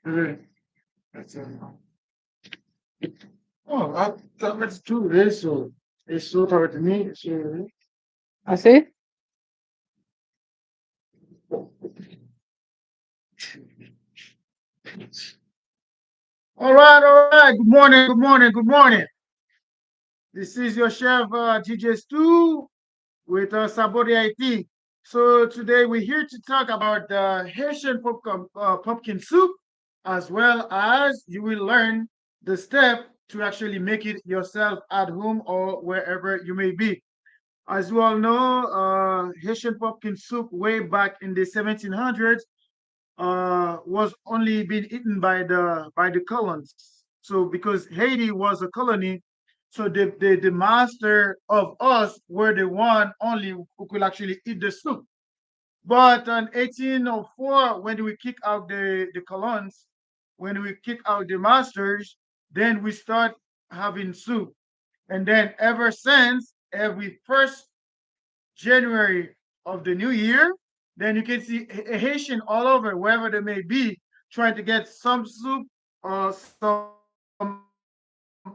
Really? That's oh, I thought that's true. It's so hard to me. So, I see. All right. Good morning, good morning, good morning. This is your chef, DJ Stu, with Sabor IT. So today we're here to talk about the Haitian pumpkin soup, as well as you will learn the step to actually make it yourself at home or wherever you may be. As you all know, Haitian pumpkin soup way back in the 1700s was only being eaten by the colons. So because Haiti was a colony, so the master of us were the one only who could actually eat the soup. But in 1804, when we kick out the colons, when we kick out the masters, then we start having soup. And then ever since, every first January of the new year, then you can see Haitian all over, wherever they may be, trying to get some soup or some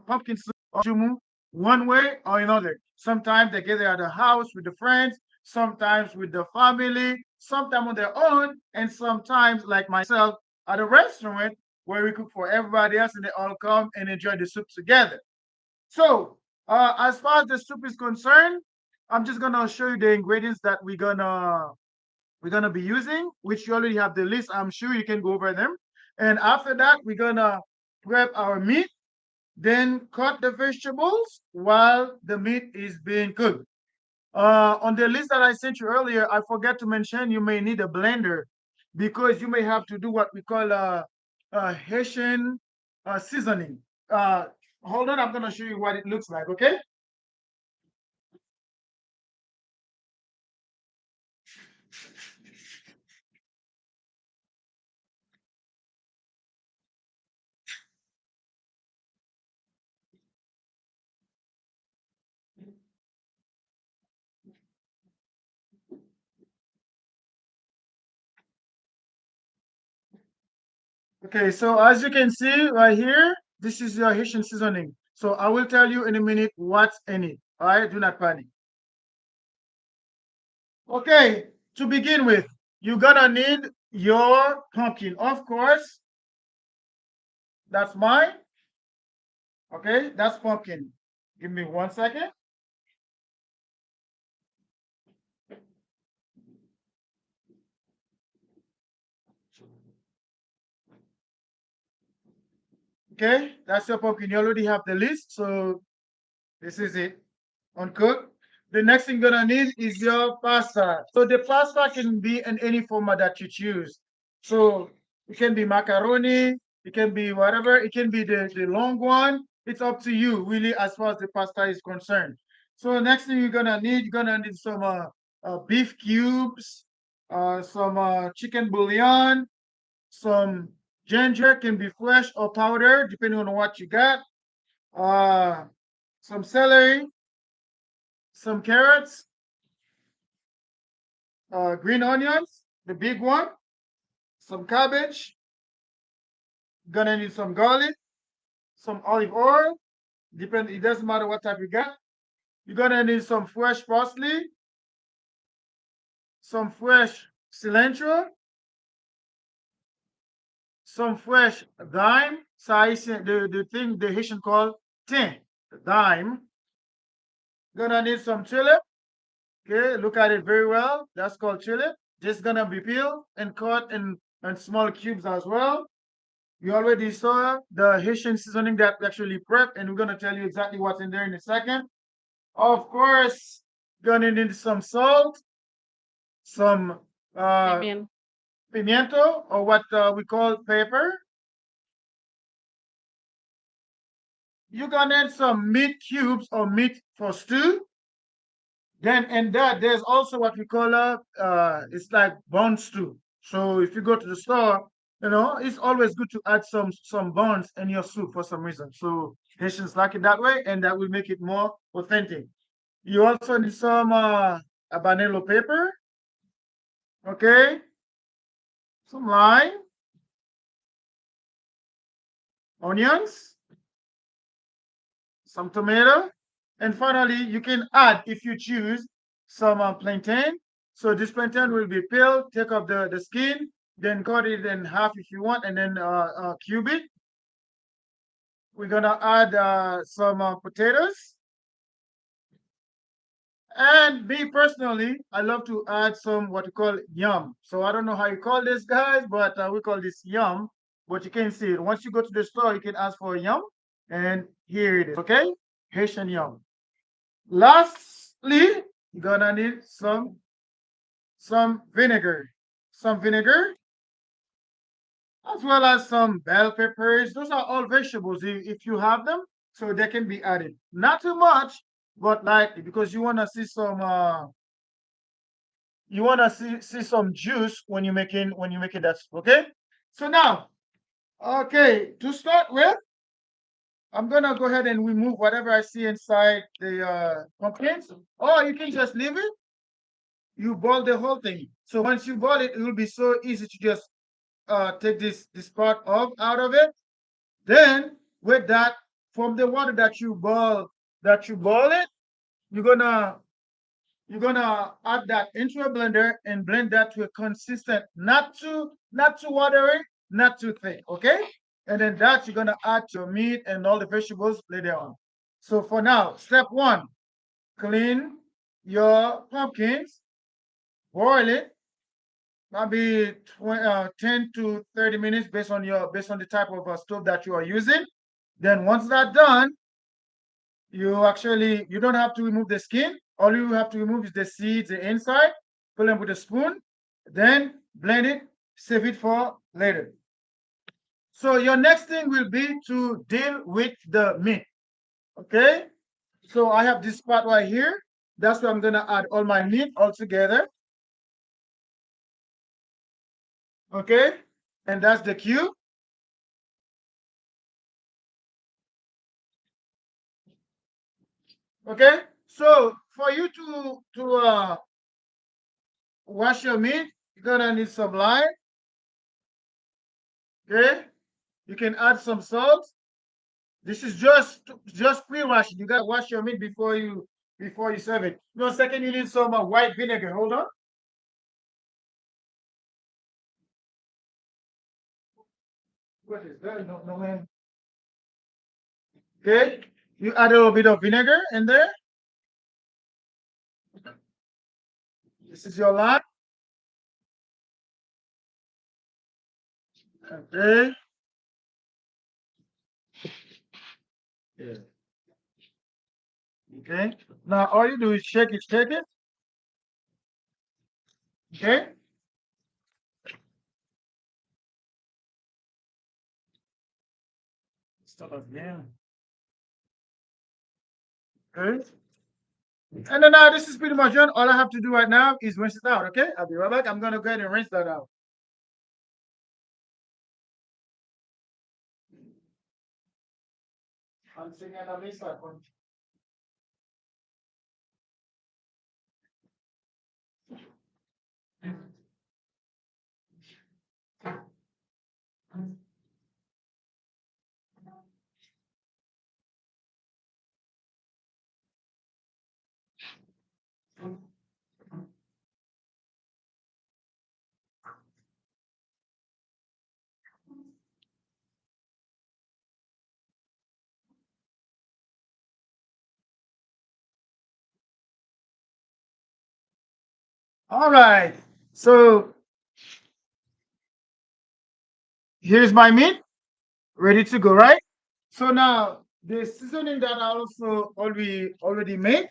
pumpkin soup or jumu one way or another. Sometimes they get it at the house with the friends, sometimes with the family, sometimes on their own, and sometimes, like myself, at a restaurant where we cook for everybody else and they all come and enjoy the soup together. So, as far as the soup is concerned, I'm just gonna show you the ingredients that we're gonna be using, which you already have the list. I'm sure you can go over them. And after that, we're gonna prep our meat, then cut the vegetables while the meat is being cooked. On the list that I sent you earlier, I forgot to mention you may need a blender because you may have to do what we call a Haitian seasoning. Uh, Hold on, I'm gonna show you what it looks like. Okay. Okay, so as you can see right here, this is your Haitian seasoning. So I will tell you in a minute what's in it. All right, do not panic. Okay, to begin with, you're gonna need your pumpkin. Of course, that's mine. Okay, that's pumpkin. Give me 1 second. Okay, that's your pumpkin. You already have the list, so this is it. Uncooked. The next thing you're gonna need is your pasta. So the pasta can be in any format that you choose. So it can be macaroni, it can be whatever, it can be the long one. It's up to you, really, as far as the pasta is concerned. So next thing you're gonna need some beef cubes, some chicken bouillon, some ginger, can be fresh or powder, depending on what you got. Uh, some celery, some carrots, green onions, the big one, some cabbage, gonna need some garlic, some olive oil, depend, it doesn't matter what type you got. You're gonna need some fresh parsley, some fresh cilantro, some fresh thyme, the thing the Haitian call tin, thyme. Gonna need some chili. Okay, look at it very well. That's called chili. Just gonna be peeled and cut in small cubes as well. You already saw the Haitian seasoning that we actually prep, and we're gonna tell you exactly what's in there in a second. Of course, gonna need some salt, some Pimiento. Pimiento, or what we call pepper. You're gonna need some meat cubes or meat for stew. Then and that there's also what we call it's like bone stew. So if you go to the store, it's always good to add some bones in your soup for some reason. So Haitians like it that way, and that will make it more authentic. You also need some habanero pepper, okay, some lime, onions, some tomato, and finally you can add, if you choose, some plantain. So this plantain will be peeled, take off the skin, then cut it in half if you want, and then cube it. We're gonna add some potatoes. And me personally, I love to add some what you call yum. So I don't know how you call this, guys, but we call this yum. But you can see it. Once you go to the store, you can ask for yum, and here it is. Okay, Haitian yum. Lastly, you're gonna need some vinegar, some vinegar, as well as some bell peppers. Those are all vegetables if you have them, so they can be added. Not too much, but lightly, because you wanna see some juice when you're making that soup. Okay. So now, okay, to start with, I'm gonna go ahead and remove whatever I see inside the pumpkins. Or you can just leave it. You boil the whole thing. So once you boil it, it will be so easy to just take this part off out of it. Then with that, from the water that you boil it, you're gonna you're gonna add that into a blender and blend that to a consistent, not too watery, not too thick. Okay, and then that you're gonna add to your meat and all the vegetables later on. So for now, step one: clean your pumpkins, boil it, maybe 10 to 30 minutes based on the type of stove that you are using. Then once that's done, you don't have to remove the skin. All you have to remove is the seeds, the inside. Pull them with a spoon, then blend it, save it for later. So your next thing will be to deal with the meat. Okay. So I have this part right here. That's where I'm gonna add all my meat all together. Okay. And that's the cube. Okay. So for you to wash your meat, you're gonna need some lime. Okay. You can add some salt. This is just pre-washing. You gotta wash your meat before you serve it. No, second, you need some white vinegar. Hold on. What is that? No, no, man. Okay. You add a little bit of vinegar in there. This is your lime. Okay. Yeah. Okay. Now all you do is shake it. Okay. Start again. Okay. And then now this is pretty much done. All I have to do right now is rinse it out. Okay. I'll be right back. I'm gonna go ahead and rinse that out. I'm singing a lista. All right. So here's my meat ready to go, right? So now the seasoning that I also already made,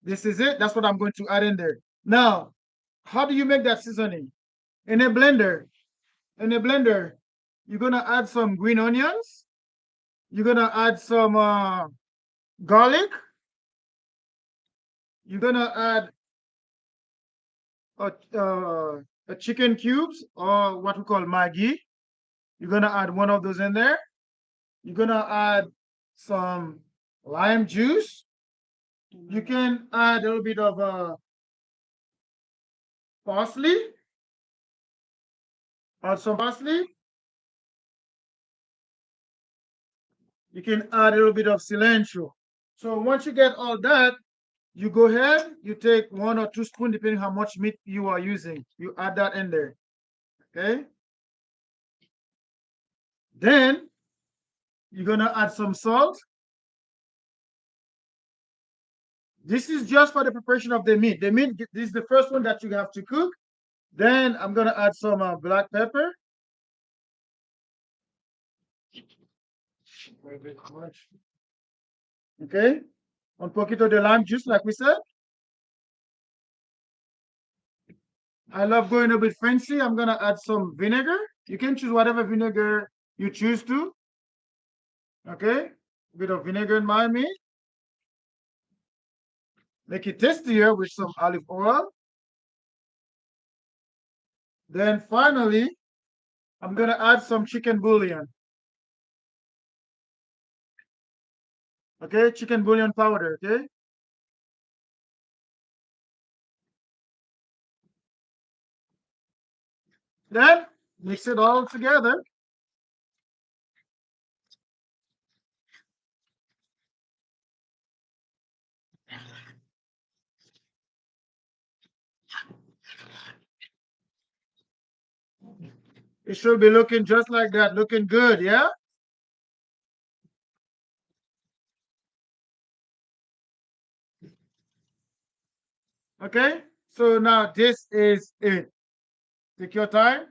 this is it. That's what I'm going to add in there. Now, how do you make that seasoning? In a blender. In a blender, you're gonna add some green onions. You're gonna add some garlic. You're gonna add a chicken cubes or what we call Maggi. You're gonna add one of those in there. You're gonna add some lime juice. You can add a little bit of parsley, add some parsley, You can add a little bit of cilantro. So once you get all that, you go ahead, you take 1 or 2 spoons, depending how much meat you are using. You add that in there. Okay. Then you're gonna add some salt. This is just for the preparation of the meat. The meat, this is the first one that you have to cook. Then I'm gonna add some black pepper. A bit much. Okay. Un poquito de lime juice, like we said. I love going a bit fancy. I'm gonna add some vinegar. You can choose whatever vinegar you choose to. Okay. A bit of vinegar in my meat. Make it tastier with some olive oil. Then finally, I'm gonna add some chicken bouillon. Okay, chicken bouillon powder. Okay. Then mix it all together. It should be looking just like that, looking good, yeah? Okay, so now this is it. Take your time.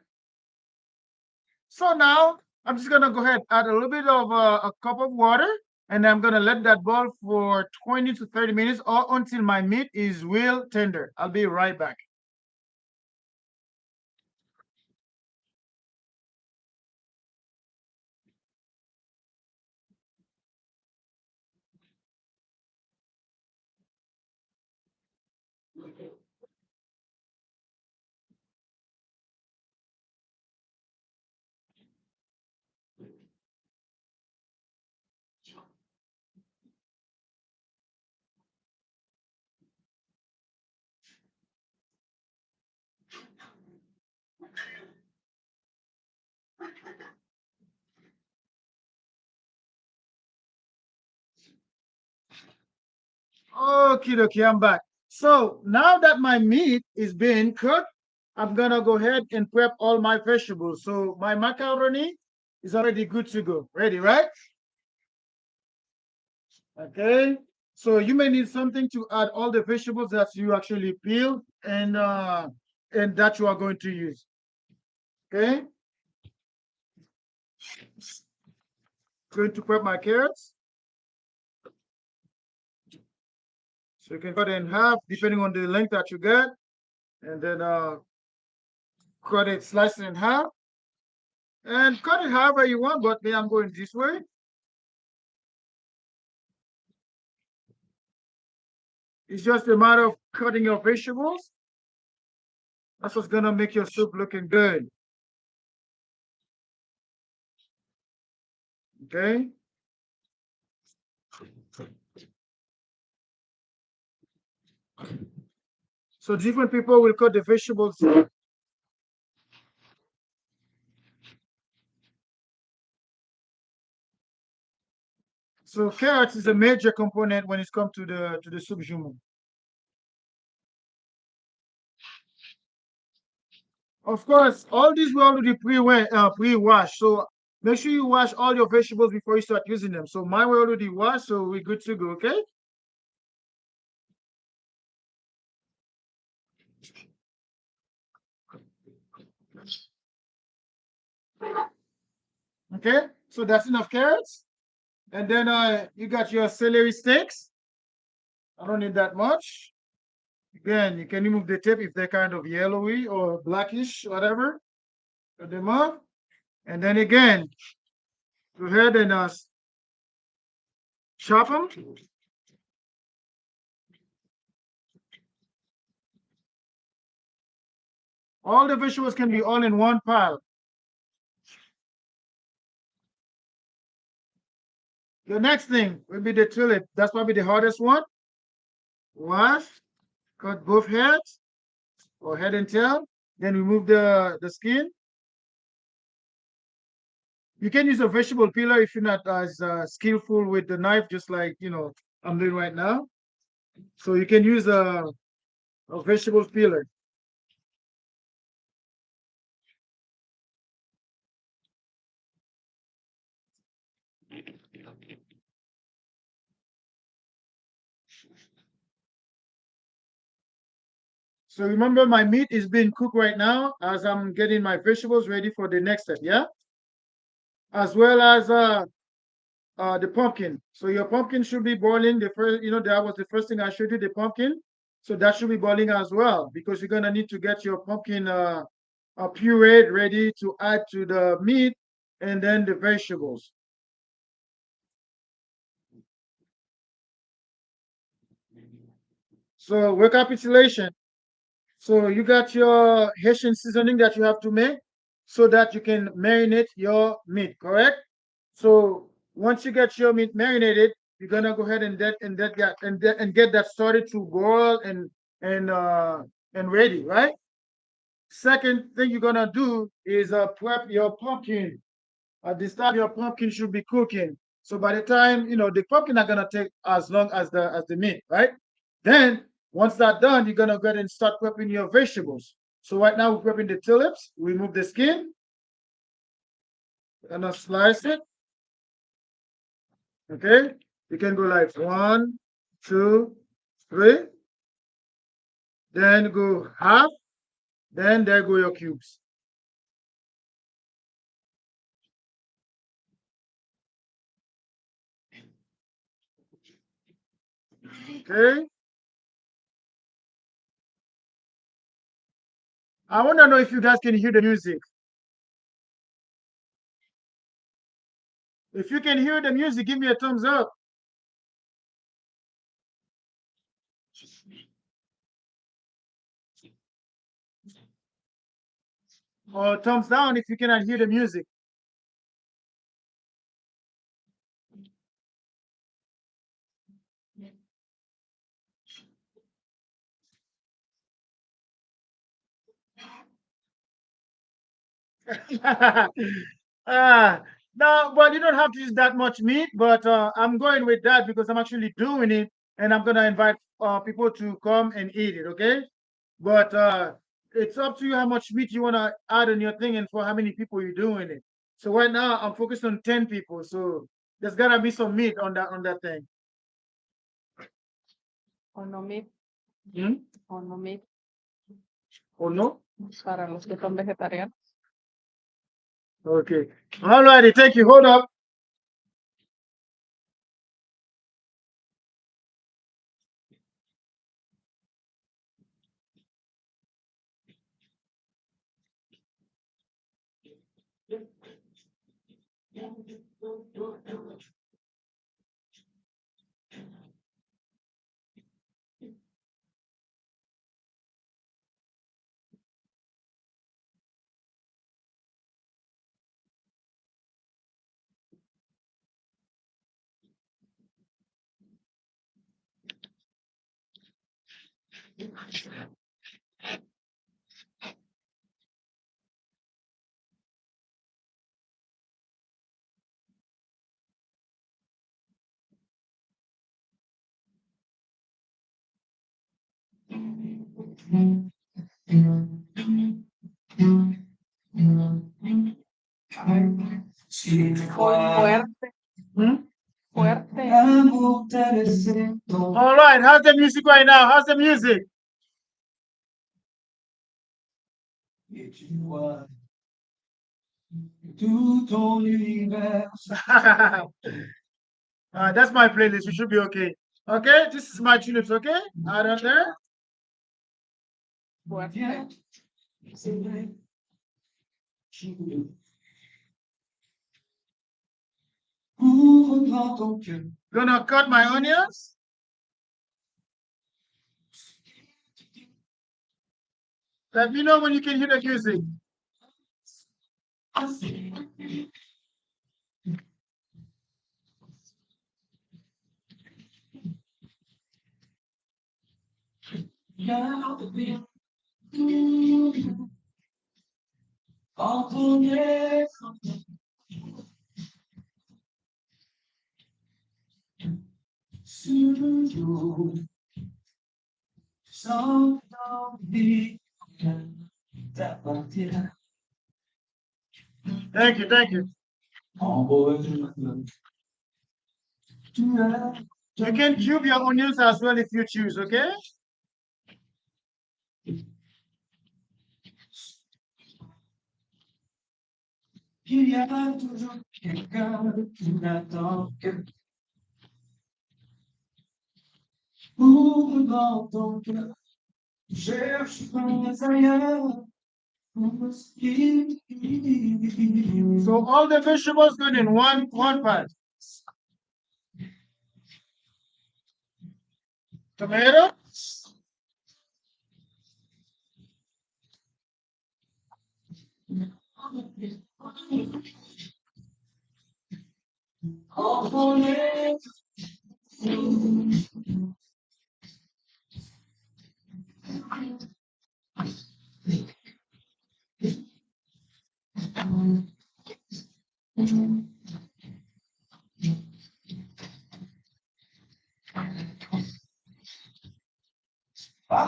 So now I'm just gonna go ahead, add a little bit of a cup of water, and I'm gonna let that boil for 20 to 30 minutes or until my meat is real tender. I'll be right back. Okay, okay, I'm back. So now that my meat is being cooked, I'm gonna go ahead and prep all my vegetables. So my macaroni is already good to go. Ready, right? Okay. So you may need something to add all the vegetables that you actually peel and that you are going to use. Okay. Going to prep my carrots. So you can cut it in half depending on the length that you get, and then cut it, slice it in half, and cut it however you want. But me, I'm going this way. It's just a matter of cutting your vegetables. That's what's gonna make your soup looking good. Okay. So different people will cut the vegetables. So carrots is a major component when it comes to the soup jumeau. Of course, all these were already pre-washed. So make sure you wash all your vegetables before you start using them. So mine were already washed, so we're good to go. Okay. Okay. So that's enough carrots. And then you got your celery sticks. I don't need that much. Again, you can remove the tip if they're kind of yellowy or blackish, whatever. Cut them off. And then again, go ahead and chop them. All the vegetables can be all in one pile. The next thing will be the tulip. That's probably the hardest one. Wash, cut both heads or head and tail. Then remove the skin. You can use a vegetable peeler if you're not as skillful with the knife, just like I'm doing right now. So you can use a vegetable peeler. So remember, my meat is being cooked right now as I'm getting my vegetables ready for the next step. Yeah, as well as the pumpkin. So your pumpkin should be boiling. The first, that was the first thing I showed you, the pumpkin. So that should be boiling as well because you're gonna need to get your pumpkin pureed ready to add to the meat and then the vegetables. So recapitulation. So you got your Haitian seasoning that you have to make so that you can marinate your meat, correct? So once you get your meat marinated, you're gonna go ahead and get that started to boil and uh and ready, right? Second thing you're gonna do is prep your pumpkin. At this time, your pumpkin should be cooking. So by the time the pumpkin not gonna take as long as the meat, right? Then once that's done, you're gonna go ahead and start prepping your vegetables. So right now we're prepping the tulips. Remove the skin. We're gonna slice it. Okay, you can go like one, two, three, then go half, then there go your cubes. Okay, I want to know if you guys can hear the music. If you can hear the music, give me a thumbs up or thumbs down if you cannot hear the music. No, but you don't have to use that much meat, but I'm going with that because I'm actually doing it and I'm gonna invite people to come and eat it, okay? But it's up to you how much meat you wanna add in your thing and for how many people you're doing it. So right now I'm focused on 10 people, so there's gotta be some meat on that thing. O no meat, Hmm? o no meat Or no? para los que son vegetarianos. Okay. All righty, thank you. Hold up. Fuerte, Hmm? fuerte. All right, how's the music right now? How's the music? That's my playlist. You should be okay. Okay, this is my tulips. Okay, add on there. Fuerte. Gonna cut my onions. Let me know when you can hear the music. Thank you, thank you. You can cube your onions as well if you choose, okay? So all the vegetables good in one pot. Tomato,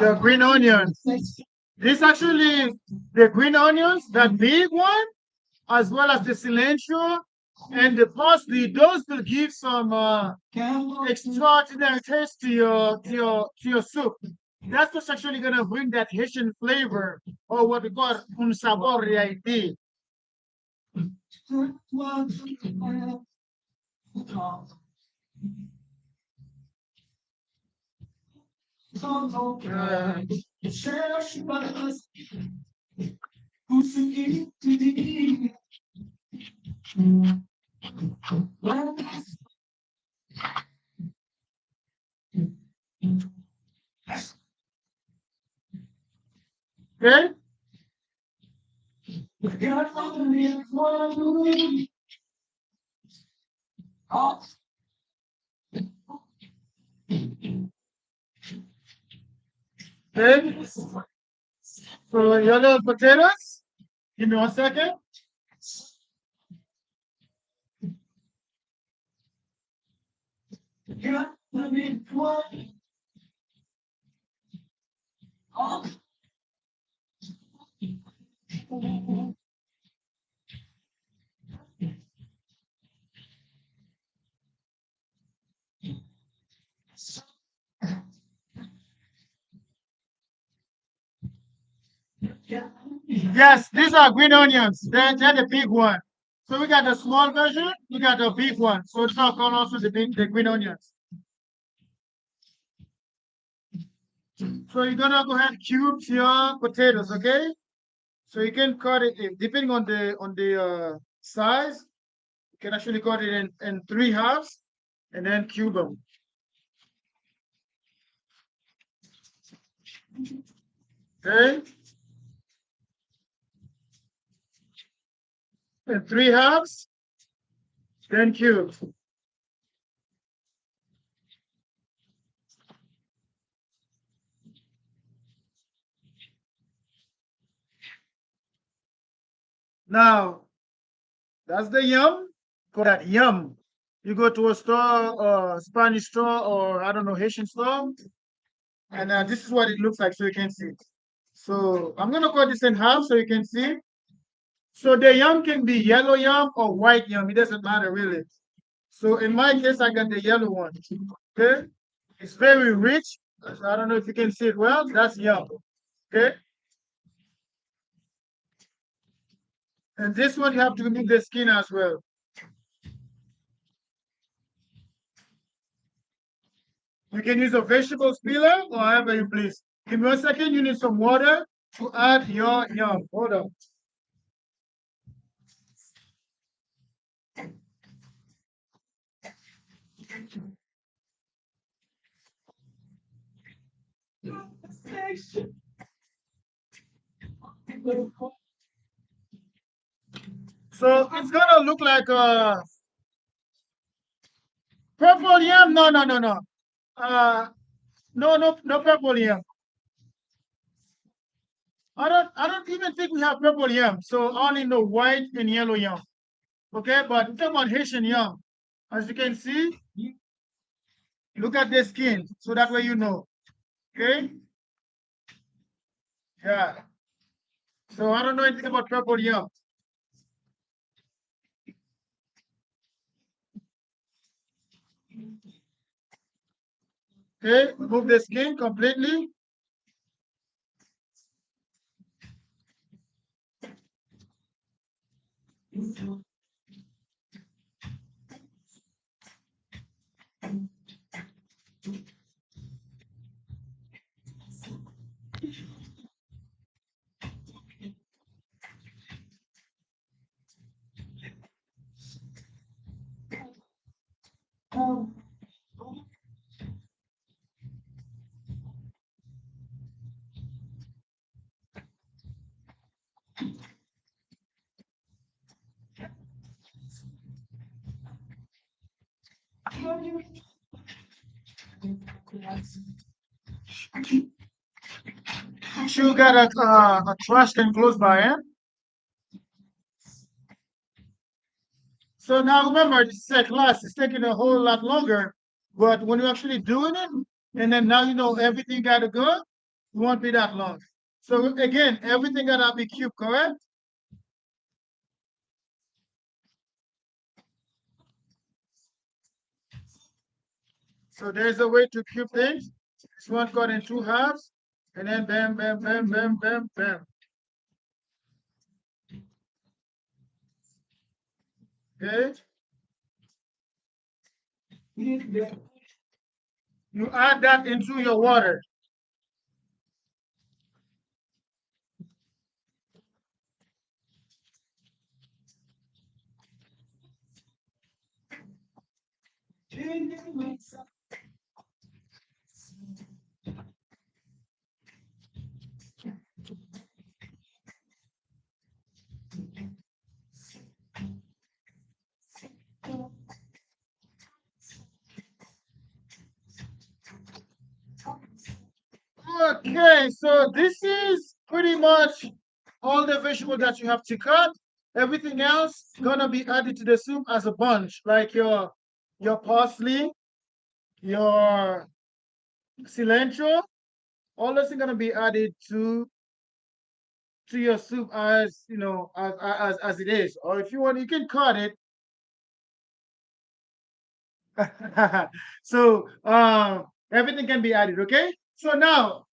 your green onions. This actually the green onions, that big one, as well as the cilantro and the parsley. Those will give some extraordinary taste to your soup. That's what's actually gonna bring that Haitian flavor, or what we call un sabor de Haiti. Uh, okay. Okay. So your little potatoes. Give me 1 second. Yes, these are green onions. They're the big one. So we got the small version, we got the big one. So it's not called also the green onions. So you're gonna go ahead and cube your potatoes, okay? So you can cut it depending on the size. You can actually cut it in three halves and then cube them. Okay, in three halves, then cube. Now that's the yum. Call that yum. You go to a store, Spanish store, or I don't know, Haitian store, and this is what it looks like, so you can see. So I'm gonna cut this in half so you can see. So the yum can be yellow yum or white yum. It doesn't matter really. So in my case, I got the yellow one. Okay, it's very rich. So I don't know if you can see it well. That's yum. Okay, and this one you have to remove the skin as well. You can use a vegetable peeler or however you please. Give me 1 second. You need some water to add your yum. Hold on. So it's gonna look like a purple yam. No, no, no, no. No purple yam. I don't even think we have purple yam. So I only know white and yellow yam. Okay, but talking about Haitian yam, as you can see, Look at the skin, so that way you know. Okay? Yeah. So I don't know anything about purple yam. Okay, remove the skin completely. You got a trash can close by, eh? So now remember, this is a class. It's taking a whole lot longer, but when you're actually doing it, and then now you know everything got to go, it won't be that long. So again, everything got to be cube, correct? So there's a way to cube things. This one cut in two halves, and then bam, bam, bam, bam, bam, bam. Okay? You add that into your water. Okay, so this is pretty much all the vegetables that you have to cut. Everything else gonna be added to the soup as a bunch, like your parsley, your cilantro. All those are gonna be added to your soup as you know as it is. Or if you want, you can cut it. So everything can be added. Okay. So now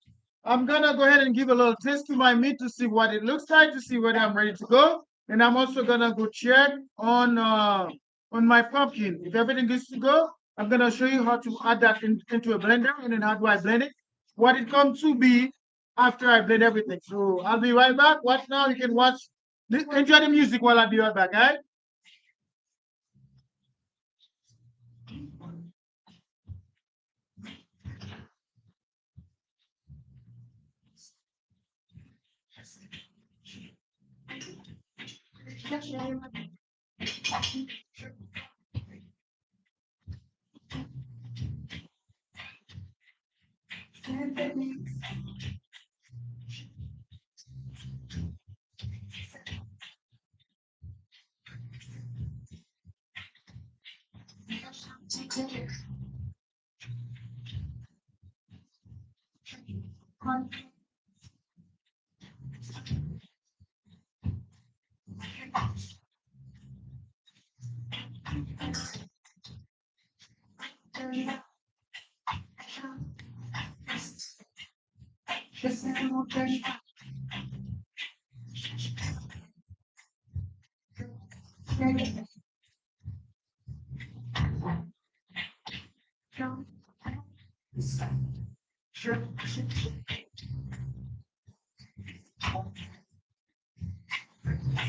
I'm gonna go ahead and give a little taste to my meat to see what it looks like, to see whether I'm ready to go. And I'm also gonna go check on my pumpkin. If everything is to go, I'm gonna show you how to add that into a blender and then how do I blend it. What it comes to be after I blend everything. So I'll be right back. Watch now. You can watch. Enjoy the music while I'll be right back. All right.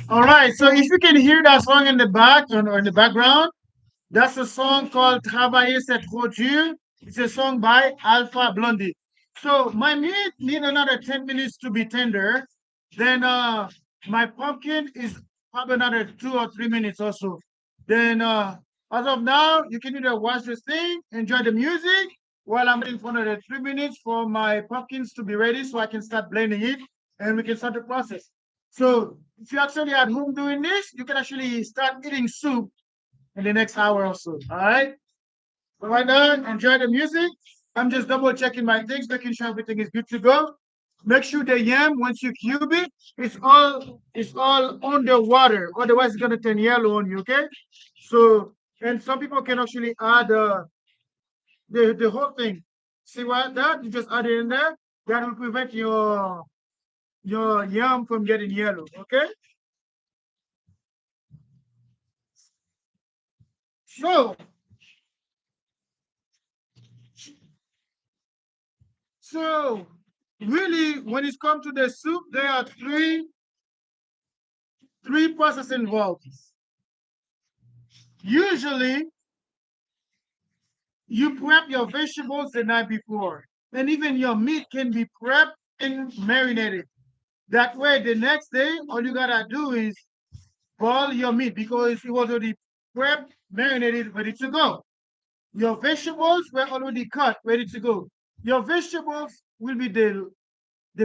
All right. So if you can hear that song in the back or in the background, that's a song called Travailler c'est trop dur. It's a song by Alpha Blondie. So my meat need another 10 minutes to be tender. Then my pumpkin is probably another 2 or 3 minutes or so. Then as of now, you can either watch this thing, enjoy the music, while I'm waiting for another 3 minutes for my pumpkins to be ready so I can start blending it and we can start the process. So if you're actually at home doing this, you can actually start eating soup in the next hour or so. All right. Right now, enjoy the music. I'm just double checking my things, making sure everything is good to go. Make sure the yam, once you cube it, it's all under water. Otherwise, it's gonna turn yellow on you. Okay. So, and some people can actually add the whole thing. See what that? You just add it in there. That will prevent your yam from getting yellow. Okay. So, so really, when it comes to the soup, there are three processes involved. Usually, you prep your vegetables the night before, and even your meat can be prepped and marinated. That way, the next day, all you gotta do is boil your meat because it was already prepped, marinated, ready to go. Your vegetables were already cut, ready to go. Your vegetables will be the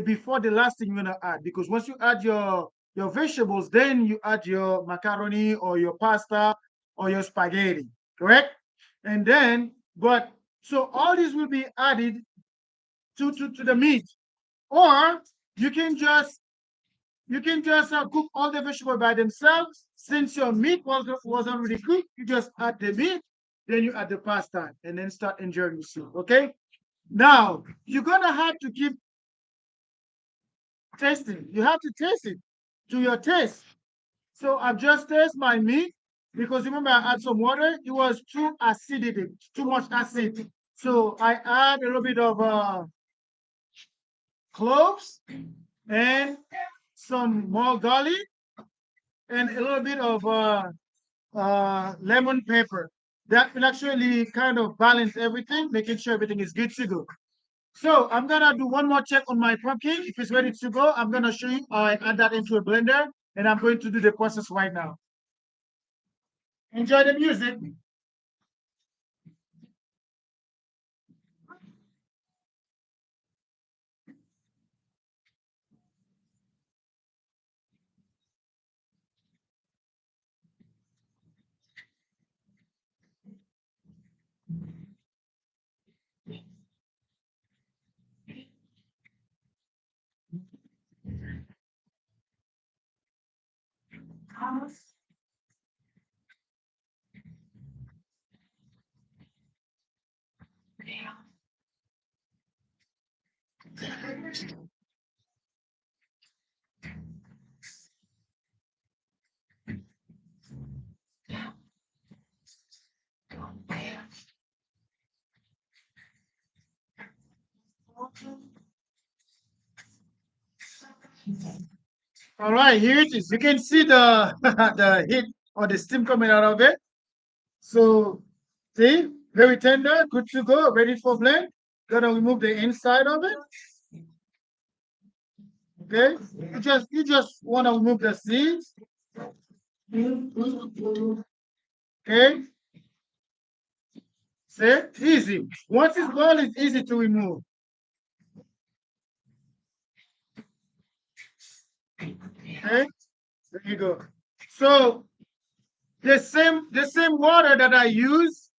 before the last thing you're gonna add because once you add your vegetables, then you add your macaroni or your pasta or your spaghetti, correct? And then, but so all these will be added to the meat, or you can just cook all the vegetables by themselves. Since your meat was already cooked, you just add the meat, then you add the pasta, and then start enjoying the soup. Okay. Now you're gonna have to keep tasting. You have to taste it to your taste. So I've just tasted my meat because remember I add some water. It was too acidic, too much acid. So I add a little bit of cloves and some more garlic and a little bit of lemon pepper. That will actually kind of balance everything, making sure everything is good to go. So I'm gonna do one more check on my pumpkin. If it's ready to go, I'm gonna show you how I add that into a blender, and I'm going to do the process right now. Enjoy the music. All right, here it is. You can see the the heat or the steam coming out of it. So see, very tender, good to go, ready for blend. Gonna remove the inside of it. Okay, you just want to remove the seeds. Okay, see, easy. Once it's boiled, it's easy to remove. Okay, there you go. So the same water that I use,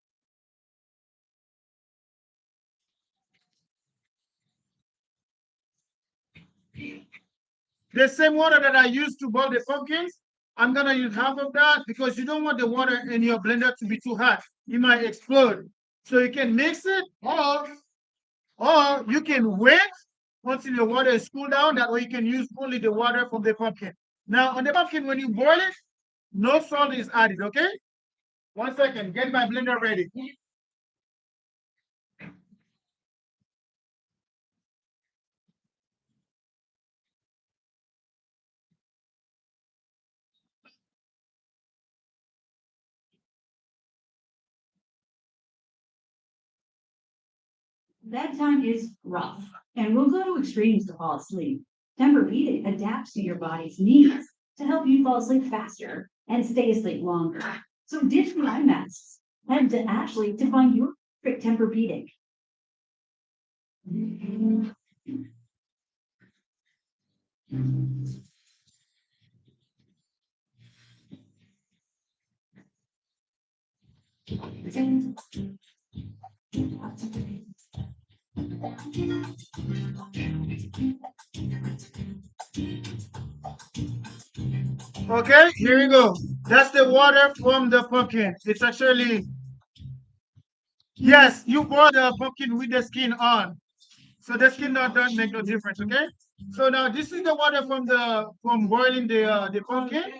the same water that I use to boil the pumpkins, I'm gonna use half of that because you don't want the water in your blender to be too hot. You might explode. So you can mix it, or you can wait until the water is cooled down. That way you can use only the water from the pumpkin. Now on the pumpkin, when you boil it, no salt is added. Okay. One second. Get my blender ready. Bedtime is rough, and we'll go to extremes to fall asleep. Tempur-Pedic adapts to your body's needs to help you fall asleep faster and stay asleep longer. So ditch the eye masks. Head to Ashley to find your perfect Tempur-Pedic. Okay, here you go. That's the water from the pumpkin. It's actually, yes, you boil the pumpkin with the skin on. So the skin don't make no difference, okay? So now this is the water from boiling the pumpkin.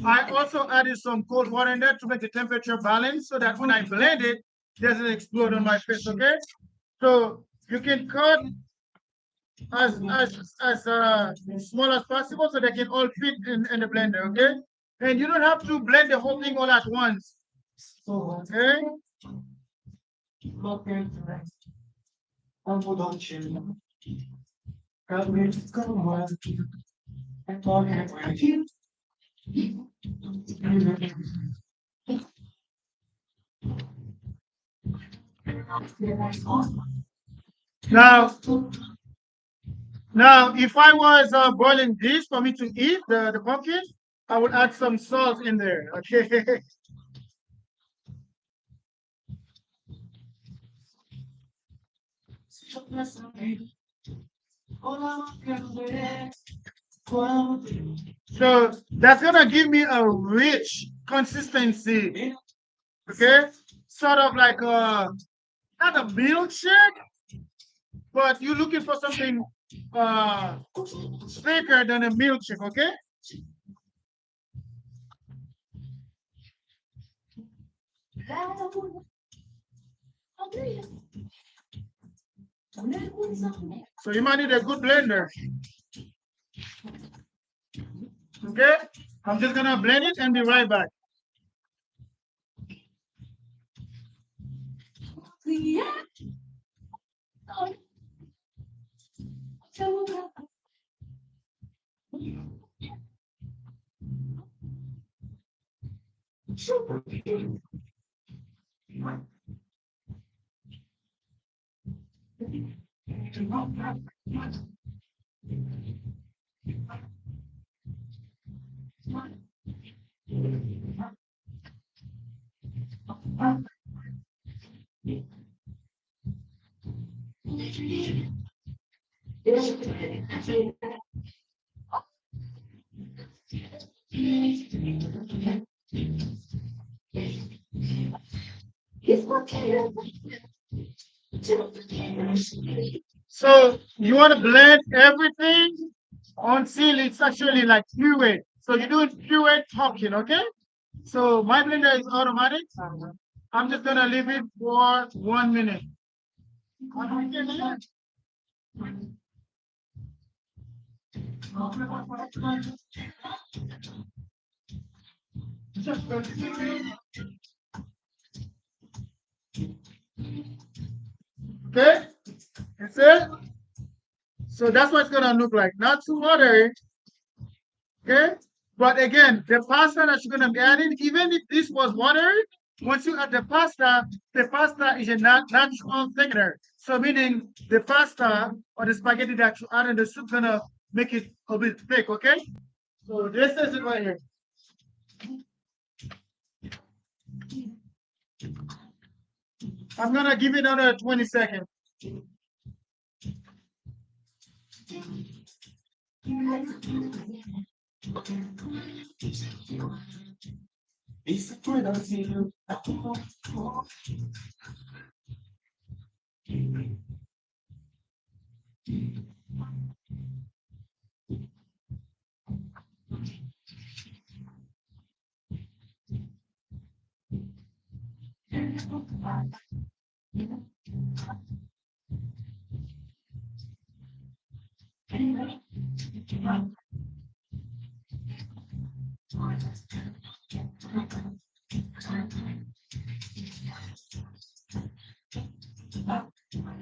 I also added some cold water in there to make the temperature balance so that when I blend it, it doesn't explode on my face, okay? So you can cut as small as possible so they can all fit in the blender, okay? And you don't have to blend the whole thing all at once. Okay? Now, now, if I was boiling this for me to eat the pumpkin, I would add some salt in there. Okay. So that's gonna give me a rich consistency. Okay, sort of like not a milkshake, but you're looking for something thicker than a milkshake. Okay. So you might need a good blender. Okay. I'm just gonna blend it and be right back. So you want to blend everything until it's actually like fluid. So you're doing fluid talking, okay? So my blender is automatic. I'm just gonna leave it for 1 minute. Okay, that's it. So that's what it's gonna look like. Not too watery, okay? But again, the pasta that you're gonna be adding, even if this was watery, once you add the pasta is a natural thickener. So meaning the pasta or the spaghetti that you add in the soup gonna make it a bit thick, okay? So this is it right here. I'm gonna give it another 20 seconds.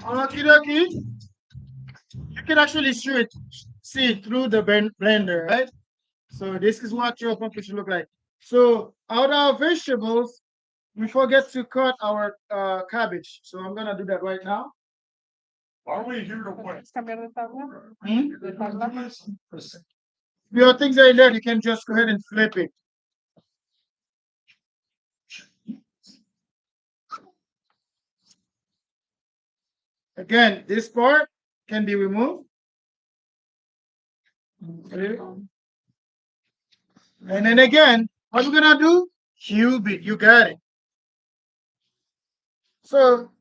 Okie dokie. You can actually see it through the blender, right? So this is what your pumpkin should look like. So out of vegetables, we forget to cut our cabbage. So I'm gonna do that right now. ¿Puedes cambiar de tabla? Hmm? De tabla. Your things are in there, you can just go ahead and flip it. Again, this part can be removed. Okay. And then again, what we're gonna do? Cube it. You got it. So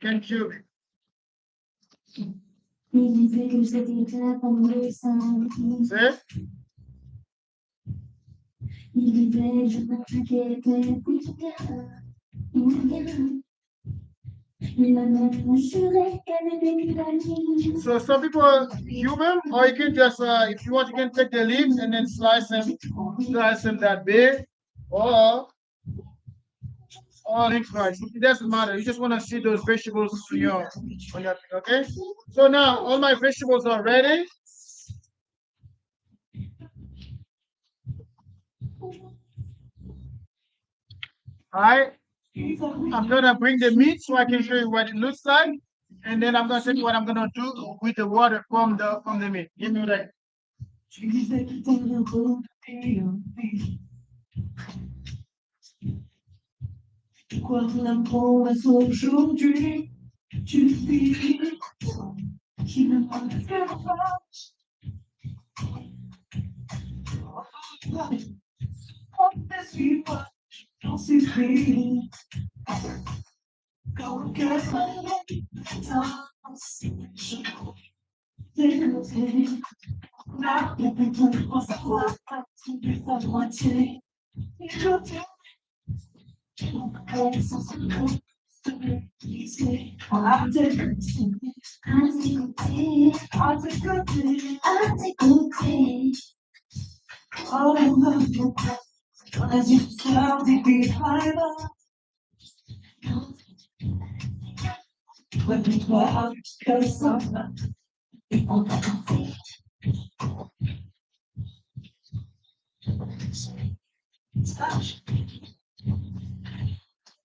can cube it. See? So some people cube them, or you can just, if you want, you can take the leaves and then slice them that big, or lengthwise. It doesn't matter. You just want to see those vegetables on your thing, okay? So now all my vegetables are ready. All right. I'm gonna bring the meat so I can show you what it looks like, and then I'm gonna tell you what I'm gonna do with the water from the meat. Give me that.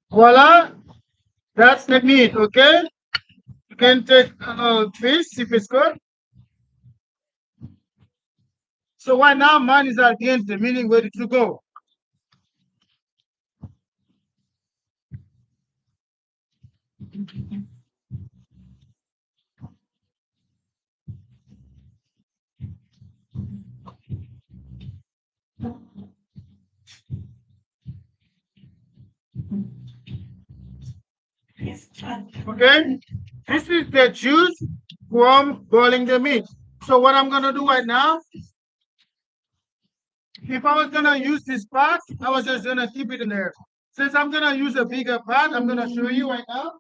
Voila, that's the meat. Okay, you can take a piece if it's good. So right now mine is al dente, meaning ready to go. Okay, this is the juice from boiling the meat. So what I'm gonna do right now, if I was gonna use this pot, I was just gonna keep it in there. Since I'm gonna use a bigger pot, I'm gonna show you right now.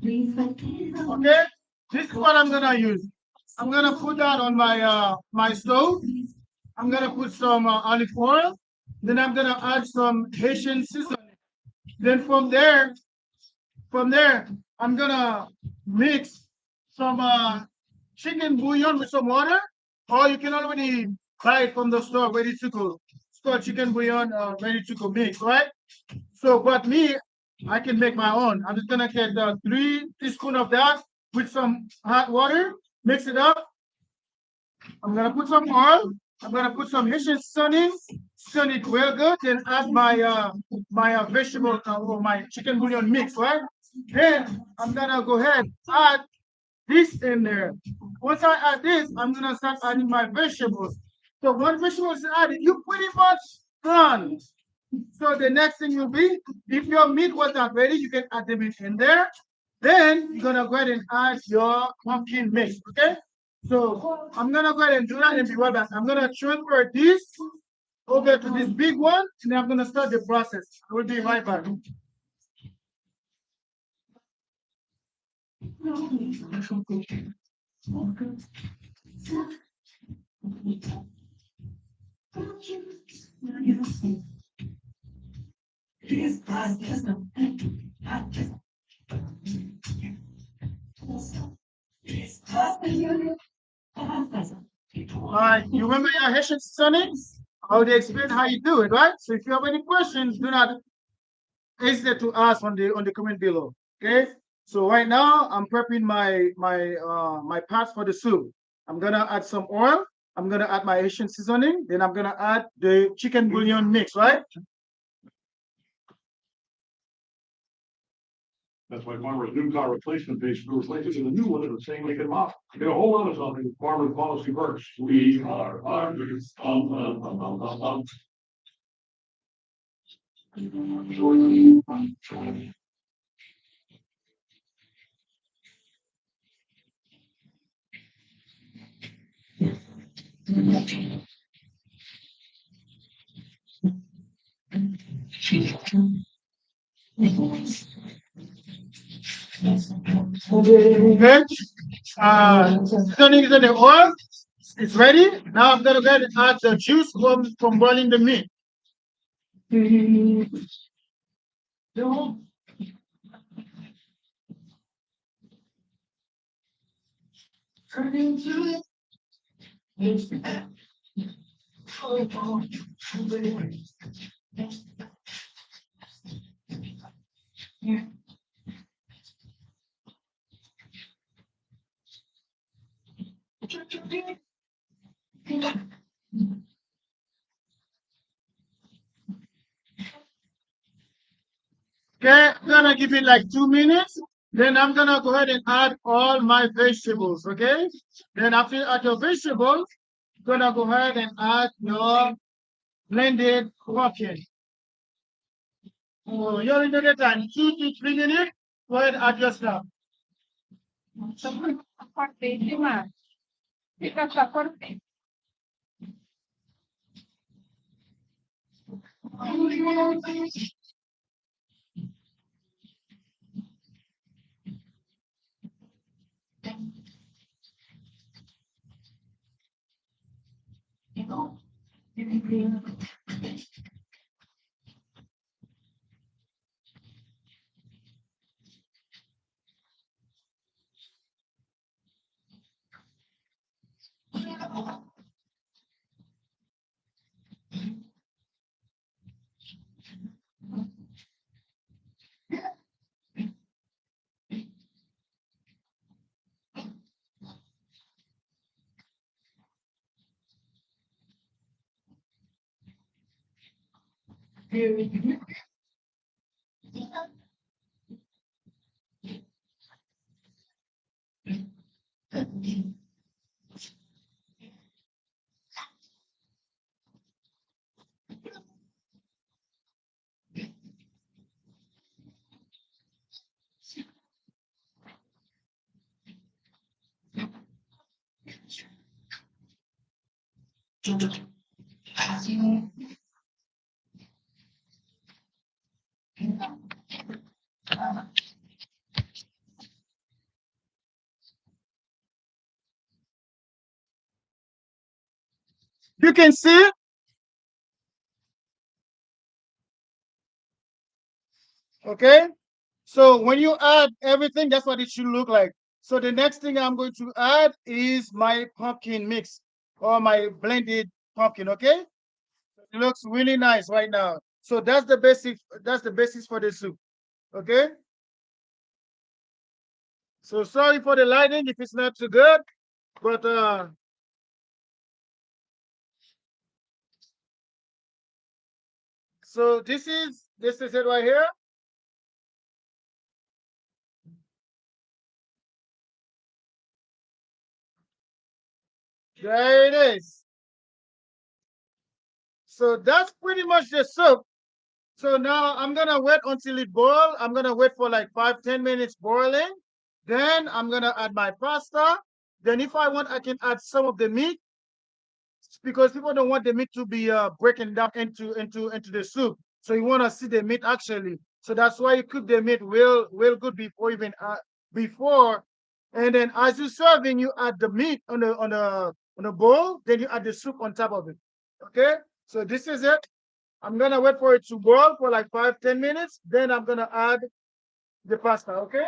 Okay, this is what I'm gonna use. I'm gonna put that on my stove. I'm gonna put some olive oil. Then I'm gonna add some Haitian seasoning. Then from there, I'm gonna mix some chicken bouillon with some water, or you can already buy it from the store ready to go. Store chicken bouillon ready to go mix, right? So, but me, I can make my own. I'm just gonna get 3 teaspoons of that with some hot water, mix it up. I'm gonna put some oil. I'm gonna put some Haitian seasoning, season it real good, then add my vegetable or my chicken bouillon mix, right? Then I'm gonna go ahead add this in there. Once I add this, I'm gonna start adding my vegetables. So once vegetables is added, you pretty much done. So the next thing will be, if your meat was not ready, you can add the meat in there. Then you're gonna go ahead and add your pumpkin mix, okay? So I'm gonna go ahead and do that and be right back. I'm gonna transfer this over to this big one, and then I'm gonna start the process. I will be right back. All right, you remember your Haitian seasoning? How they explain how you do it, right? So if you have any questions, do not hesitate to ask on the comment below. Okay. So right now I'm prepping my parts for the soup. I'm gonna add some oil. I'm gonna add my Haitian seasoning. Then I'm gonna add the chicken bouillon mix, right? That's why farmers' new car replacement pays for replacement and the new one is the same make and model. Get a whole lot of something, farmer policy works. We are farmers. Okay. Turning to the oil. It's ready. Now I'm gonna go ahead and add the juice from boiling the meat. Okay, I'm gonna give it like 2 minutes. Then I'm gonna go ahead and add all my vegetables. Okay. Then after you add your vegetables, you're gonna go ahead and add your blended pumpkin. Oh, you're in the time 2 to 3 minutes. Go ahead and add your stuff. Cortísima. Chica, está cortísima. You can see. Okay. So when you add everything, that's what it should look like. So the next thing I'm going to add is my pumpkin mix or my blended pumpkin. Okay. It looks really nice right now. So that's the basic. That's the basis for the soup. Okay. So sorry for the lighting if it's not too good, but so this is it right here. There it is. So that's pretty much the soup. So now I'm gonna wait until it boil. I'm gonna wait for like 5-10 minutes boiling. Then I'm gonna add my pasta. Then if I want, I can add some of the meat because people don't want the meat to be breaking down into the soup. So you want to see the meat actually. So that's why you cook the meat real good before even before, and then as you're serving, you add the meat on the bowl. Then you add the soup on top of it. Okay. So this is it. I'm gonna wait for it to boil for like 5-10 minutes. Then I'm gonna add the pasta. Okay.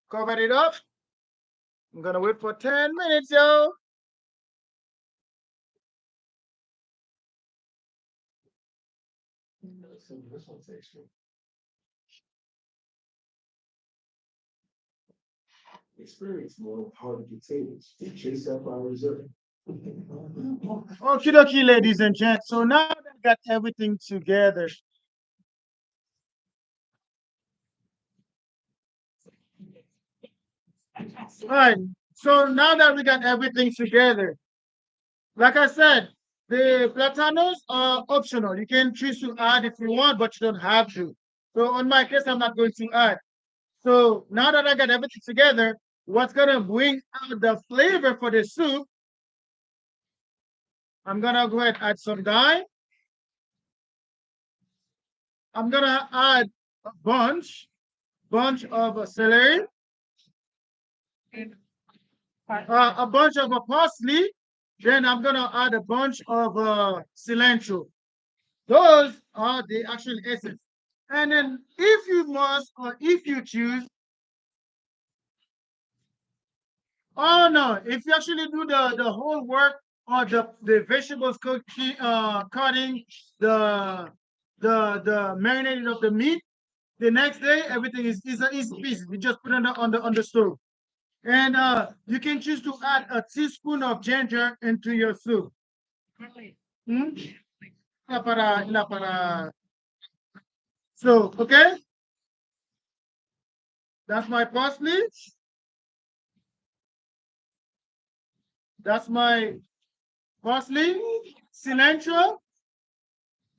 Cover it up. I'm gonna wait for 10 minutes, yo. This one takes me. Experience more hard potatoes. Chase that by reserve. Okie dokie, ladies and gents. So now that I got everything together, all right. So now that we got everything together, like I said, the platanos are optional. You can choose to add if you want, but you don't have to. So on my case, I'm not going to add. So now that I got everything together, what's gonna bring out the flavor for the soup? I'm gonna go ahead and add some thyme. I'm gonna add a bunch of celery, a bunch of parsley. Then I'm gonna add a bunch of cilantro. Those are the actual essence. And then if you must or if you choose, oh no, if you actually do the whole work or the vegetables cooking, cutting, the the marinating of the meat, the next day everything is an easy piece. You just put it on the stove. And you can choose to add a teaspoon of ginger into your soup. Hmm? So, okay, that's my parsley. That's my parsley, cilantro,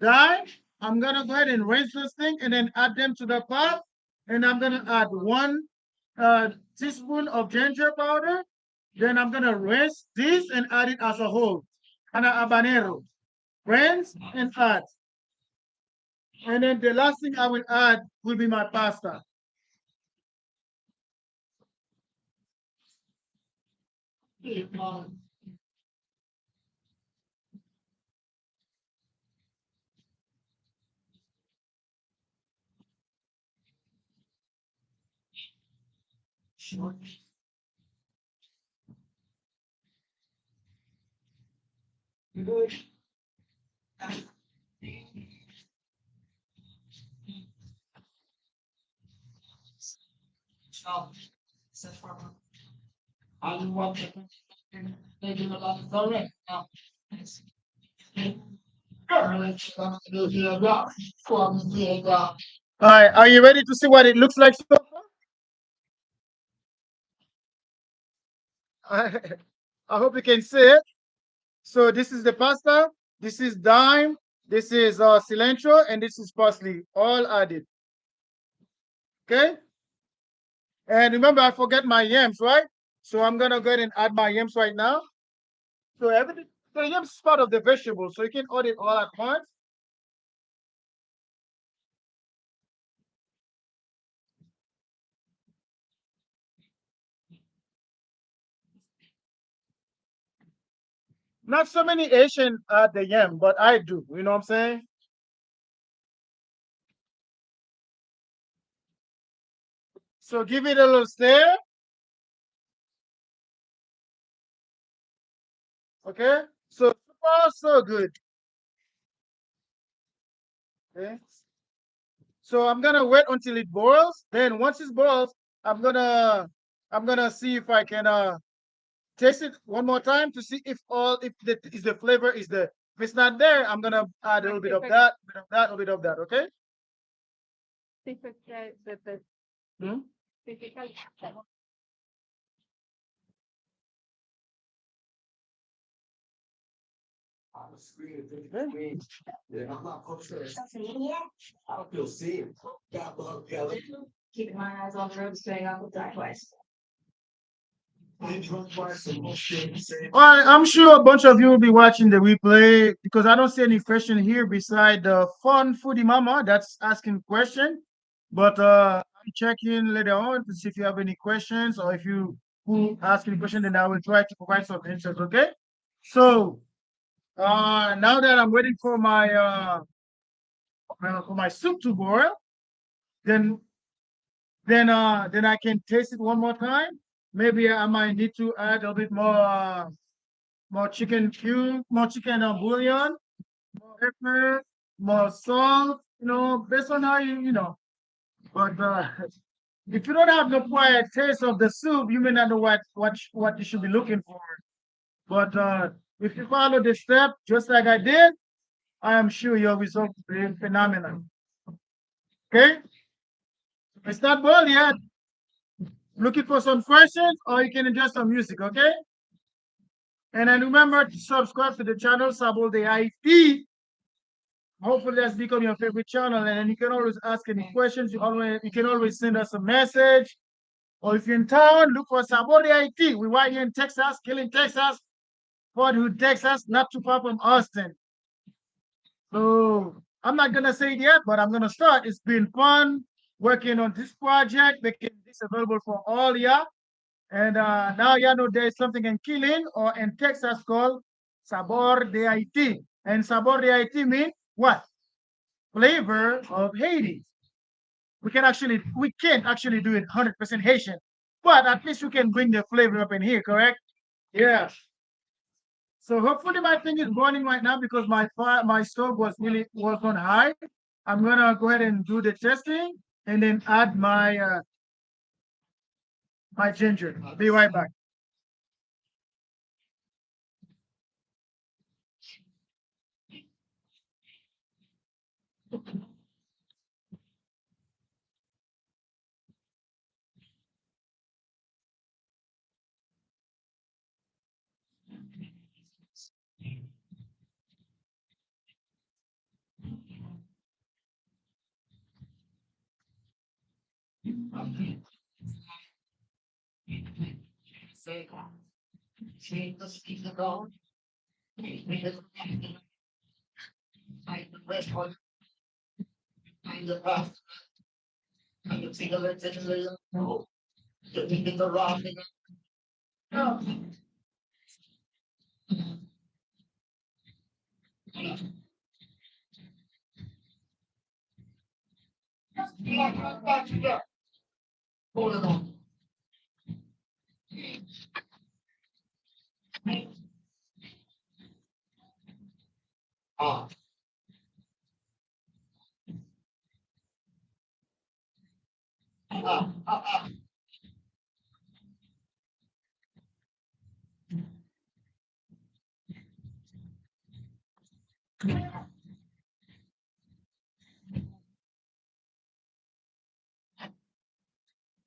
thyme. I'm gonna go ahead and rinse this thing and then add them to the pot. And I'm gonna add one teaspoon of ginger powder. Then I'm gonna rinse this and add it as a whole. And a habanero. Rinse and add. And then the last thing I will add will be my pasta. All right, are you ready to see what it looks like so far? I hope you can see it. So this is the pasta, this is thyme, this is cilantro, and this is parsley, all added. Okay? And remember, I forget my yams, right? So I'm gonna go ahead and add my yams right now. So everything, so the yams is part of the vegetable, so you can add it all at once. Not so many Asian add the yam, but I do. You know what I'm saying? So give it a little stir. Okay. So far so good. Okay. So I'm gonna wait until it boils. Then once it boils, I'm gonna I'm gonna see if I can taste it one more time to see if the flavor is there. If it's not there, I'm gonna add a little bit of that, bit of that, a little bit of that. Okay. Hmm? Okay. Keeping my eyes on the road, staying off the driveways. I'm sure a bunch of you will be watching the replay because I don't see any question here beside the fun foodie mama that's asking question. But I'm checking later on to see if you have any questions or if you who ask any question, then I will try to provide some answers. Okay. So now that I'm waiting for my soup to boil, then then I can taste it one more time. Maybe I might need to add a bit more chicken cube, more chicken bouillon, more pepper, more salt, based on how you. But if you don't have the quiet taste of the soup, you may not know what you should be looking for. But if you follow the step just like I did, I am sure your result will be phenomenal. Okay? It's not boiled yet. Looking for some questions, or you can adjust some music, okay? And then remember to subscribe to the channel Sabor the IT. Hopefully that's become your favorite channel. And then you can always ask any questions. You can always send us a message. Or if you're in town, look for Sabor the IT. We're right here in Texas, Killing, Texas, Fort Hood, Texas, not too far from Austin. So I'm not gonna say it yet, but I'm gonna start. It's been fun working on this project, making this available for all y'all. And now y'all know there's something in Killing or in Texas called Sabor de Haiti. And Sabor de Haiti means what? Flavor of Haiti. We can't actually do it 100% Haitian, but at least we can bring the flavor up in here, correct? Yeah. So hopefully my thing is burning right now because my stove was on high. I'm gonna go ahead and do the testing and then add my ginger. I'll be right back.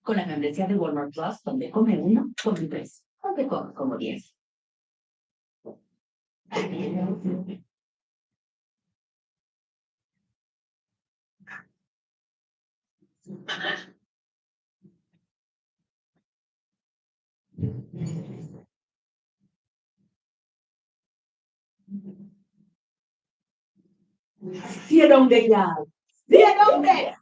Con la membresía de Walmart Plus, donde come uno, come tres, aunque come como 10. Sia dónde ya. Sia dónde.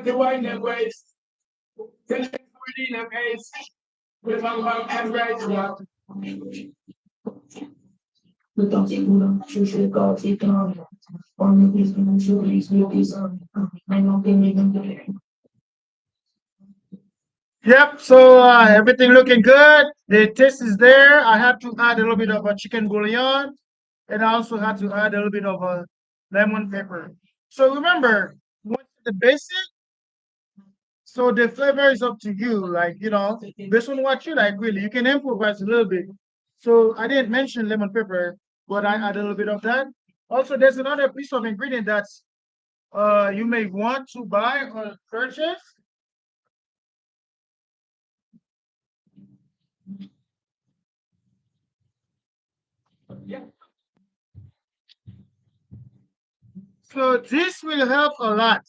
The one that was the case with my congratulations. Yep, so everything looking good. The taste is there. I had to add a little bit of a chicken bouillon, and I also had to add a little bit of a lemon pepper. So remember, once the basic, so the flavor is up to you. Like, based on what you like, really, you can improvise a little bit. So I didn't mention lemon pepper, but I add a little bit of that. Also, there's another piece of ingredient that's you may want to buy or purchase. So this will help a lot.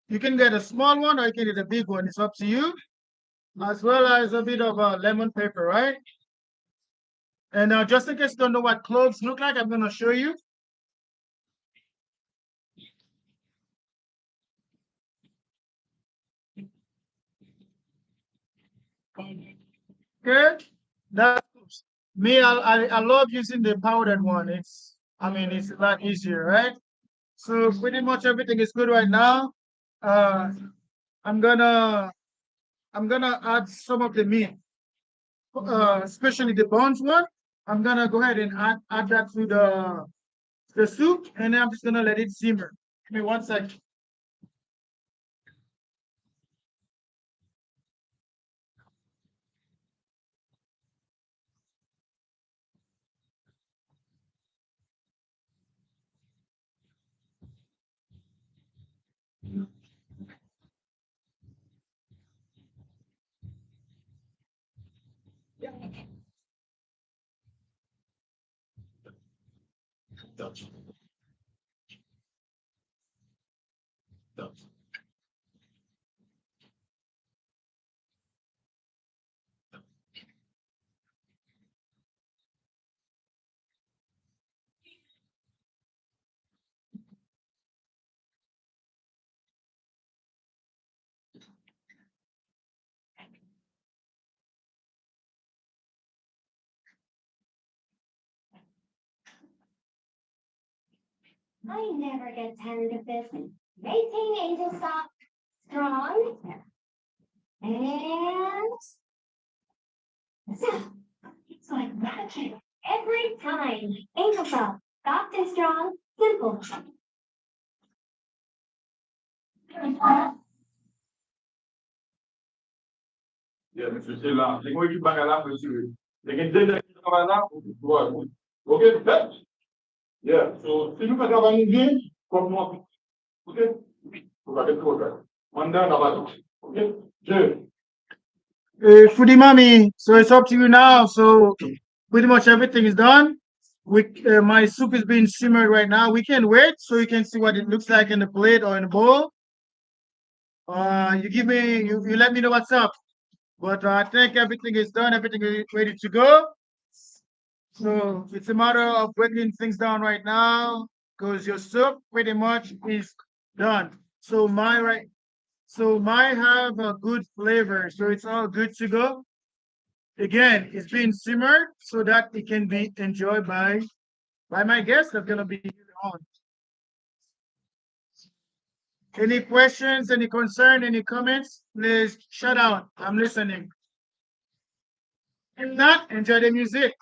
You can get a small one or you can get a big one. It's up to you. As well as a bit of lemon pepper, right? And just in case you don't know what cloves look like, I'm going to show you. Okay, that's me. I love using the powdered one. It's a lot easier, right? So pretty much everything is good right now. Uh, I'm gonna I'm gonna add some of the meat, especially the bones one. I'm gonna go ahead and add that to the soup, and then I'm just gonna let it simmer. Give me one second. I never get tired of this. Maintain angel stop strong and so it's like magic every time. Angel stop soft and strong, simple. Yeah, monsieur, c'est là. C'est moi qui parle là, monsieur. C'est quelqu'un qui travaille là, ouais. Ok, that. Yeah, so, si nous faisons travailler bien, comme moi, ok? On va faire ça. Mandat, on va ok? Je. Foodie mommy, so it's up to you now. So pretty much everything is done. My soup is being simmered right now. We can wait so you can see what it looks like in the plate or in the bowl. You let me know what's up. But I think everything is done. Everything is ready to go. So it's a matter of breaking things down right now because your soup pretty much is done. So mine have a good flavor. So it's all good to go. Again, it's being simmered so that it can be enjoyed by my guests that's gonna be on. Any questions, any concern, any comments? Please shout out. I'm listening. If not, enjoy the music.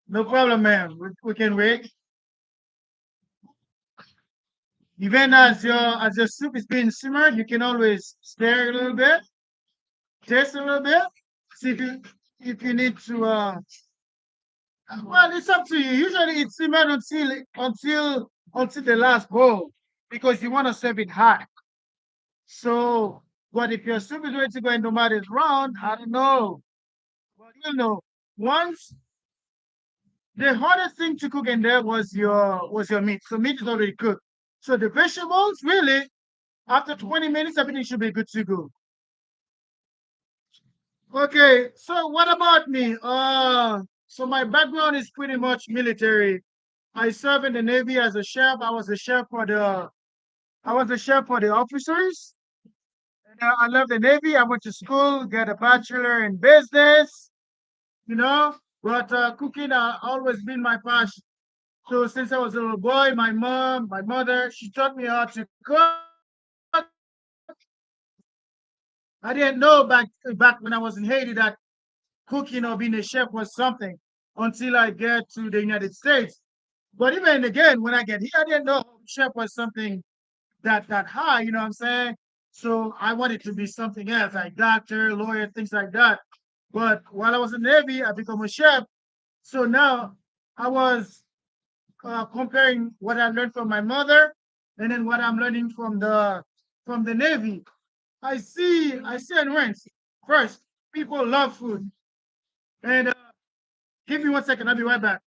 No problem, man. We can wait. Even as your soup is being simmered, you can always stir a little bit, taste a little bit, see if you need to. Well, it's up to you. Usually, it's simmered until the last bowl because you want to serve it hot. So, but if your soup is ready to go and the mat is round, I don't know. But you know, once the hardest thing to cook in there was your meat. So meat is already cooked. So the vegetables, really, after 20 minutes, everything should be good to go. Okay, so what about me? So my background is pretty much military. I served in the Navy as a chef. I was a chef for the officers. And I love the Navy. I went to school, got a bachelor in business, you know. But cooking always been my passion. So since I was a little boy, my mother, she taught me how to cook. I didn't know back when I was in Haiti that cooking or being a chef was something until I get to the United States. But even again, when I get here, I didn't know chef was something that high. You know what I'm saying? So I wanted to be something else, like doctor, lawyer, things like that. But while I was in the Navy, I become a chef. So now I was comparing what I learned from my mother and then what I'm learning from the Navy. I see and rinse. First, people love food. And give me 1 second, I'll be right back.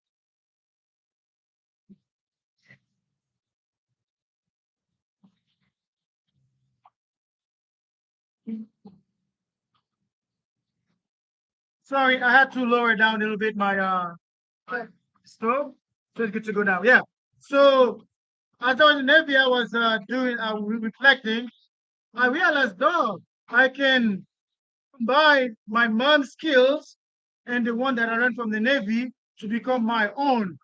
Sorry, I had to lower down a little bit my stove. So it's good to go now. Yeah. So as I was in the Navy, I was reflecting. I realized, dog, I can combine my mom's skills and the one that I learned from the Navy to become my own.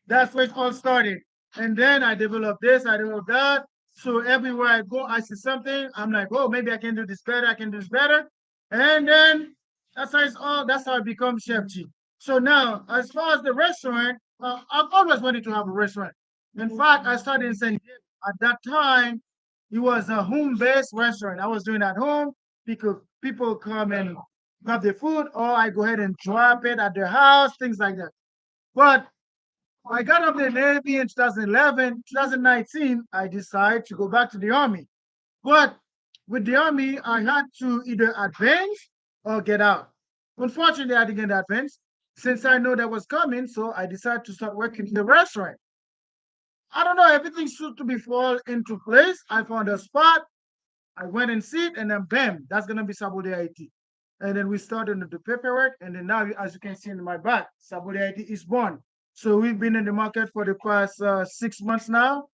That's where it all started. And then I developed this, I developed that. So everywhere I go, I see something. I'm like, oh, maybe I can do this better. I can do this better. And then that's how I become Chef G. So now, as far as the restaurant, I've always wanted to have a restaurant. In fact, I started in San Diego. At that time, it was a home-based restaurant. I was doing it at home because people come and grab their food, or I go ahead and drop it at their house, things like that. But I got up the Navy in 2011, 2019, I decided to go back to the Army. But with the Army, I had to either advance or get out. Unfortunately, I didn't advance since I know that was coming, so I decided to start working in the restaurant. I don't know, everything seemed to be fall into place. I found a spot, I went and sit, and then bam, that's gonna be Sabor IT. And then we started the paperwork, and then now, as you can see in my back, Sabor IT is born. So we've been in the market for the past 6 months now.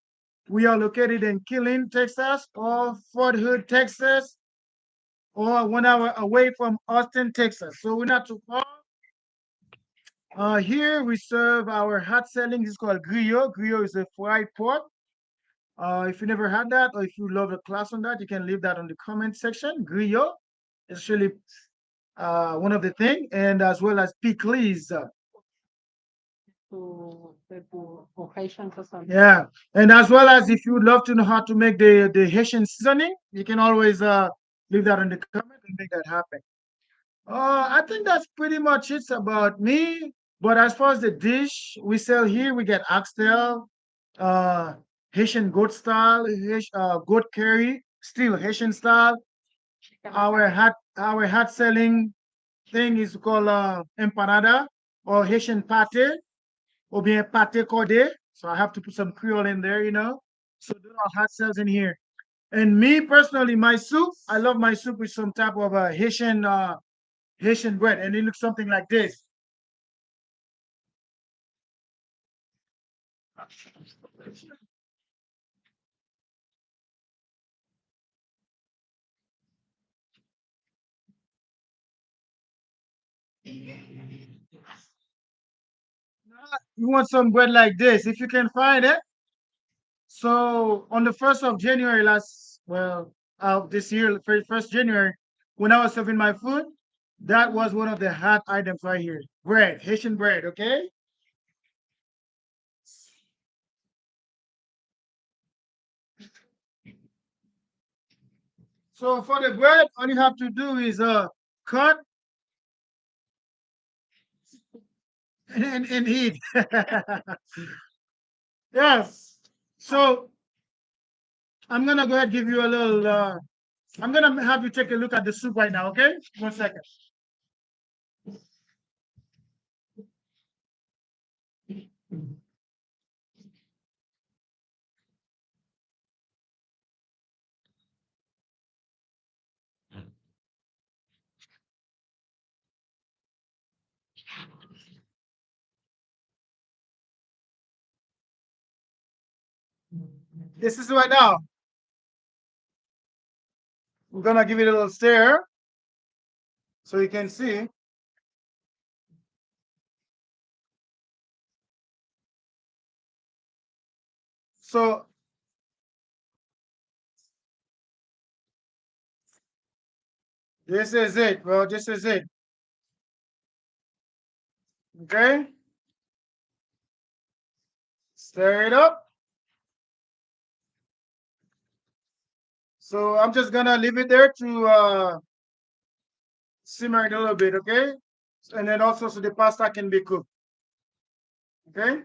We are located in Killeen, Texas, or Fort Hood, Texas, or 1 hour away from Austin, Texas. So we're not too far. Here we serve our hot selling. It's called griot. Griot is a fried pork. If you never had that, or if you love a class on that, you can leave that on the comment section. Griot is really one of the thing, and as well as pickles. For Haitian person. Yeah, and as well as if you would love to know how to make the Haitian seasoning, you can always leave that in the comment and make that happen. I think that's pretty much it about me. But as far as the dish we sell here, we get oxtail, uh, Haitian goat style, goat curry, still Haitian style. Our hot selling thing is called empanada or Haitian pate or bien pate cordé. So I have to put some Creole in there. So there are hot sales in here. And me personally, my soup, I love my soup with some type of Haitian bread, and it looks something like this. You want some bread like this, if you can find it. So on the 1st of January this year, 1st January, when I was serving my food, that was one of the hot items right here. Bread, Haitian bread, okay? So for the bread, all you have to do is cut and eat. Yes. So I'm gonna go ahead and give you a little. I'm gonna have you take a look at the soup right now. Okay, 1 second. This is right now. We're gonna give it a little stir so you can see. So this is it. Well, this is it. Okay, stir it up. So I'm just gonna leave it there to simmer it a little bit. Okay, and then also so the pasta can be cooked. Okay.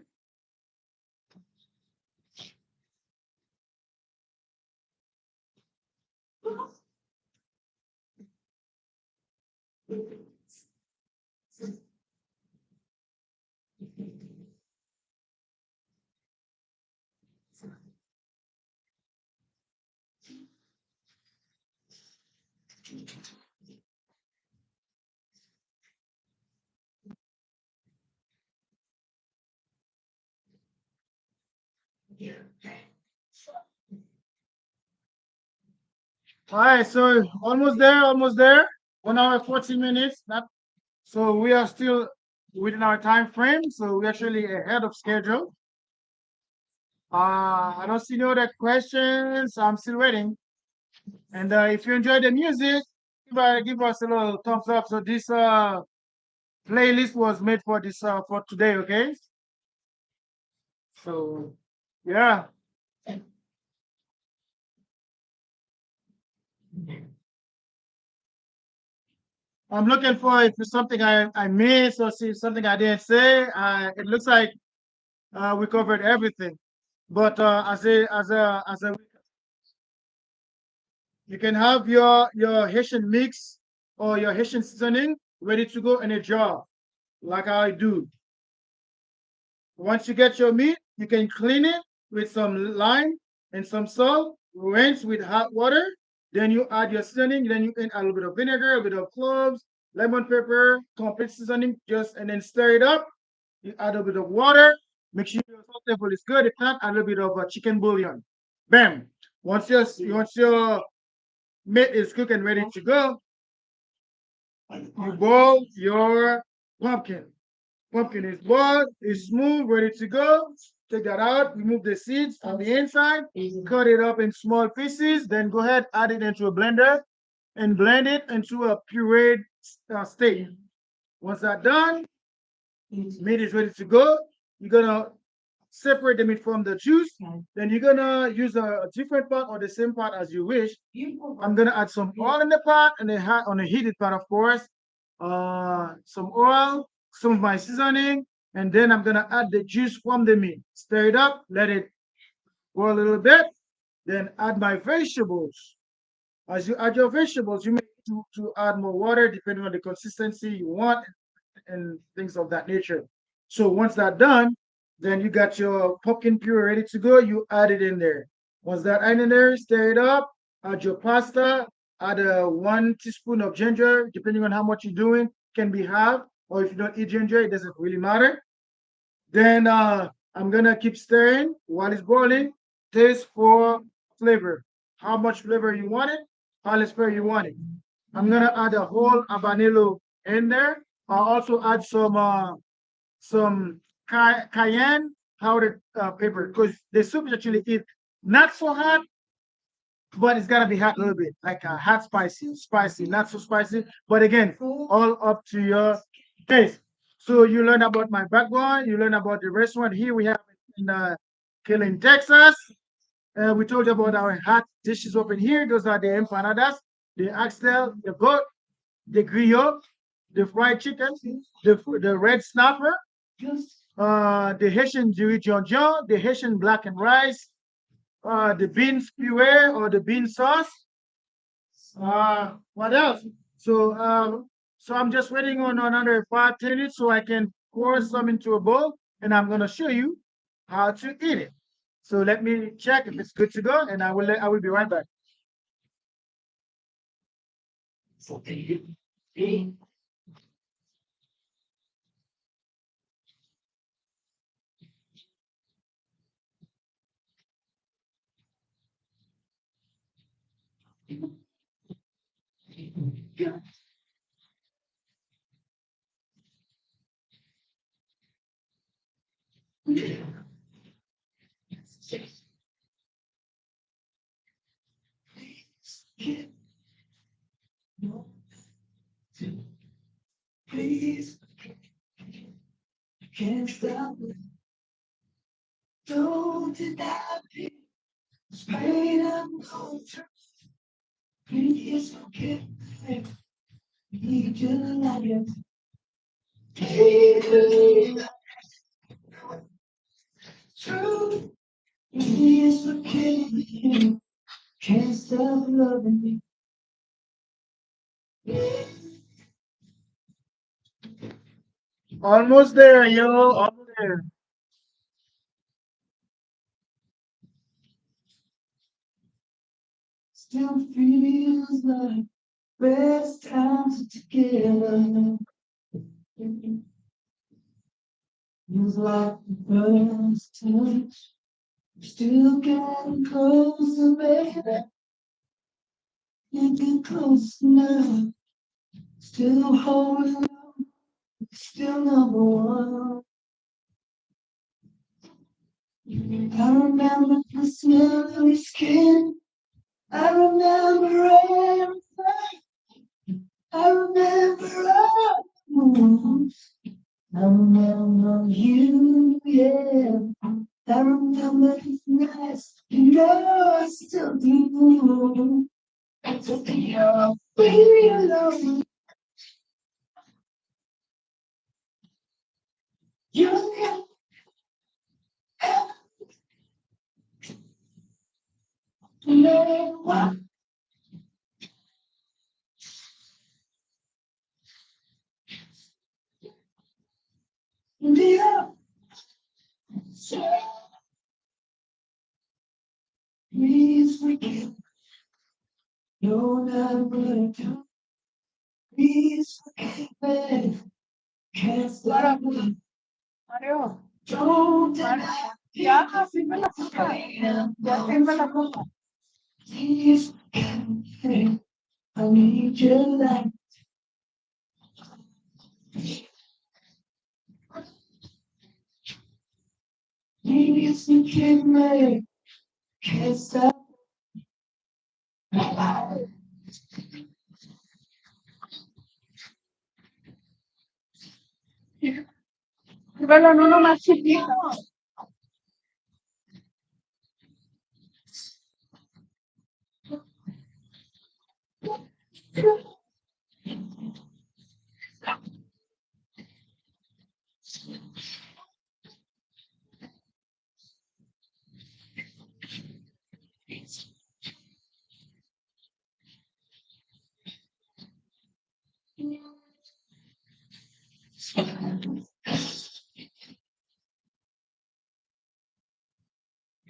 All right, so almost there, almost there. 1 hour, 40 minutes. Not so we are still within our time frame. So we're actually ahead of schedule. I don't see no other questions. I'm still waiting. And if you enjoy the music, give us a little thumbs up. So this playlist was made for this for today. Okay. So yeah. I'm looking for if it's something I missed or see something I didn't say. It looks like we covered everything. But as a you can have your Haitian mix or your Haitian seasoning ready to go in a jar, like I do. Once you get your meat, you can clean it with some lime and some salt, rinse with hot water. Then you add your seasoning. Then you can add a little bit of vinegar, a bit of cloves, lemon pepper, complete seasoning, just and then stir it up. You add a bit of water. Make sure your salt level is good. If not, add a little bit of chicken bouillon. Bam. Once your meat is cooked and ready to go, you boil your pumpkin. Pumpkin is boiled, is smooth, ready to go. Take that out, remove the seeds on the inside, cut it up in small pieces, then go ahead, add it into a blender and blend it into a pureed state. Once that's done, meat is ready to go. You're gonna separate the meat from the juice. Then you're gonna use a different pot or the same pot as you wish. I'm gonna add some oil in the pot and then on a heated pot, of course. Some oil, some of my seasoning, and then I'm gonna add the juice from the meat. Stir it up, let it boil a little bit. Then add my vegetables. As you add your vegetables, you may need to add more water depending on the consistency you want and things of that nature. So once that's done, then you got your pumpkin puree ready to go. You add it in there. Once that add in there, stir it up. Add your pasta. Add 1 teaspoon of ginger, depending on how much you're doing. Can be half, or if you don't eat ginger, it doesn't really matter. Then I'm gonna keep stirring while it's boiling. Taste for flavor. How much flavor you want it? How much flavor you want it? I'm gonna add a whole habanero in there. I'll also add some cayenne powdered pepper because the soup is actually eat not so hot, but it's gotta be hot a little bit, like a hot spicy, not so spicy. But again, all up to your taste. So you learn about my background. You learn about the restaurant here we have in Killeen, Texas. We told you about our hot dishes up in here. Those are the empanadas, the oxtail, the goat, the griot, the fried chicken, the red snapper, the Haitian John, the Haitian black and rice, the beans puree or the bean sauce. What else? So I'm just waiting on another 5 10 minutes so I can pour some into a bowl, and I'm gonna show you how to eat it. So let me check if it's good to go, and I will be right back. Please, can't stop. Don't deny me. Straight up, no truth. Please forgive me. Need you like it. Please, true. Please forgive me. Can't stop loving me. Almost there, yo. Almost there. Still feels like best times together. Feels like the first touch. Still getting closer, baby. Can't get close now. Still holding on. Still number one. I remember the smell of your skin. I remember everything. I remember all. I remember you, yeah. I remember his nights, you know I still do. I took the feel alone. Please forgive. No, never do. Please forgive me. Can't stop me. Mario, Don't Mario, deny ya, sirve la coca. Ya sirve la coca. Please forgive me. I need your light. Please forgive me. Can't stop. Sírvelo en uno más chiquito.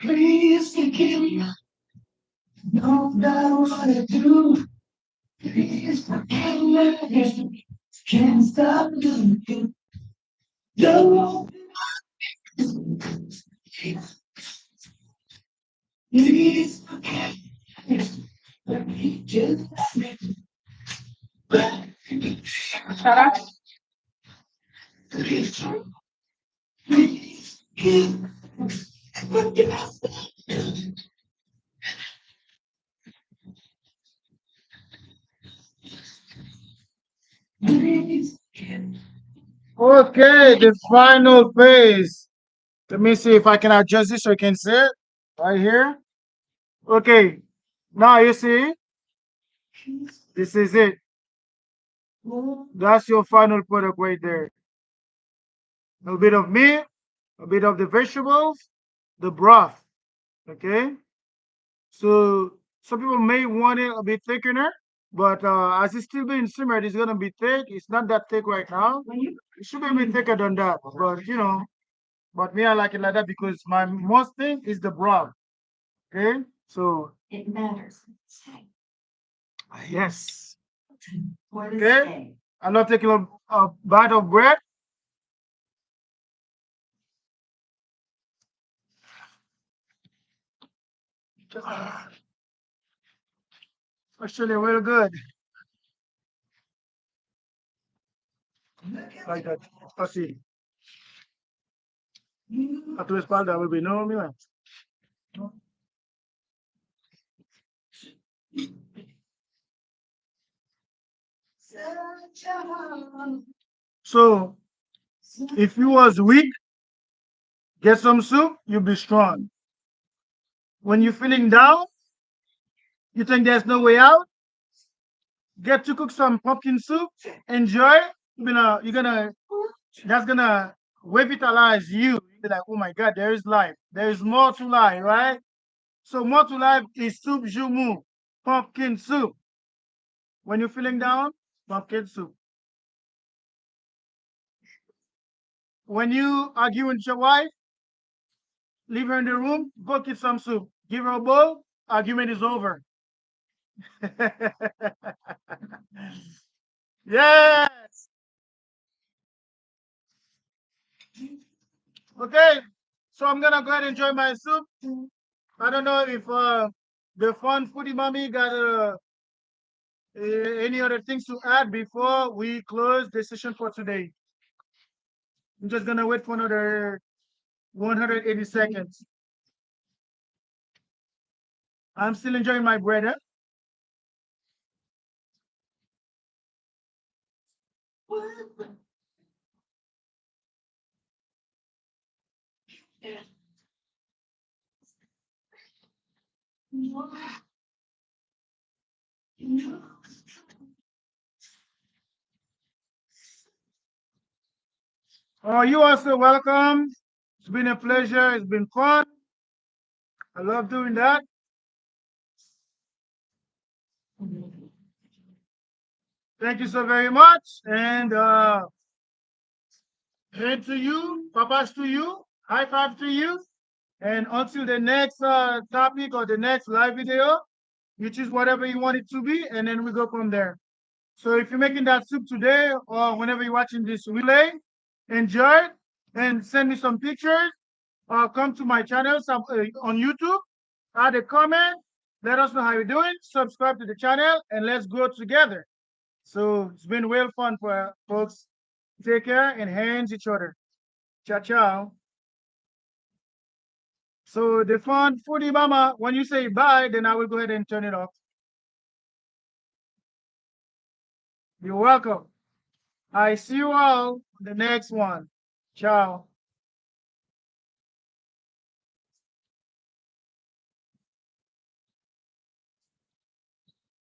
Please forgive me. No matter what I do. Please forgive me. Can't stop looking. No. Please forgive me. Let me just Sara, please give please Okay, the final phase. Let me see if I can adjust this so you can see it right here. Okay, now you see, this is it. That's your final product right there. A bit of meat, a bit of the vegetables, the broth. Okay, so some people may want it a bit thickener, but as it's still being simmered, it's gonna be thick. It's not that thick right now. It should be a bit thicker than that, but you know, but me I like it like that because my most thing is the broth. Okay, so It matters. yes. What is Okay, say? I'm not taking a bite of bread. Actually, real good. Like that. Así. A tu espalda, baby. No, mira. So, if you was weak, get some soup, you'll be strong. When you're feeling down, you think there's no way out, get to cook some pumpkin soup, enjoy. That's gonna revitalize you. You'll be like, oh my God, there is life. There is more to life, right? So more to life is soup jumu, pumpkin soup. When you're feeling down, pumpkin soup. When you argue with your wife, leave her in the room, go get some soup. Give her a bowl, argument is over. Yes. Okay. So I'm gonna go ahead and enjoy my soup. I don't know if the fun foodie mommy got any other things to add before we close the session for today. I'm just gonna wait for another 180 seconds. I'm still enjoying my bread. Huh? Oh, you also welcome. It's been a pleasure. It's been fun. I love doing that. Thank you so very much. And head to you, papas to you, high five to you. And until the next topic or the next live video, you choose whatever you want it to be, and then we go from there. So if you're making that soup today or whenever you're watching this relay, enjoy it and send me some pictures or come to my channel on YouTube, add a comment, let us know how you're doing, subscribe to the channel, and let's grow together. So it's been real fun for folks. Take care and hands each other. Ciao, ciao. So the fun foodie mama, when you say bye, then I will go ahead and turn it off. You're welcome. I see you all on the next one. Ciao.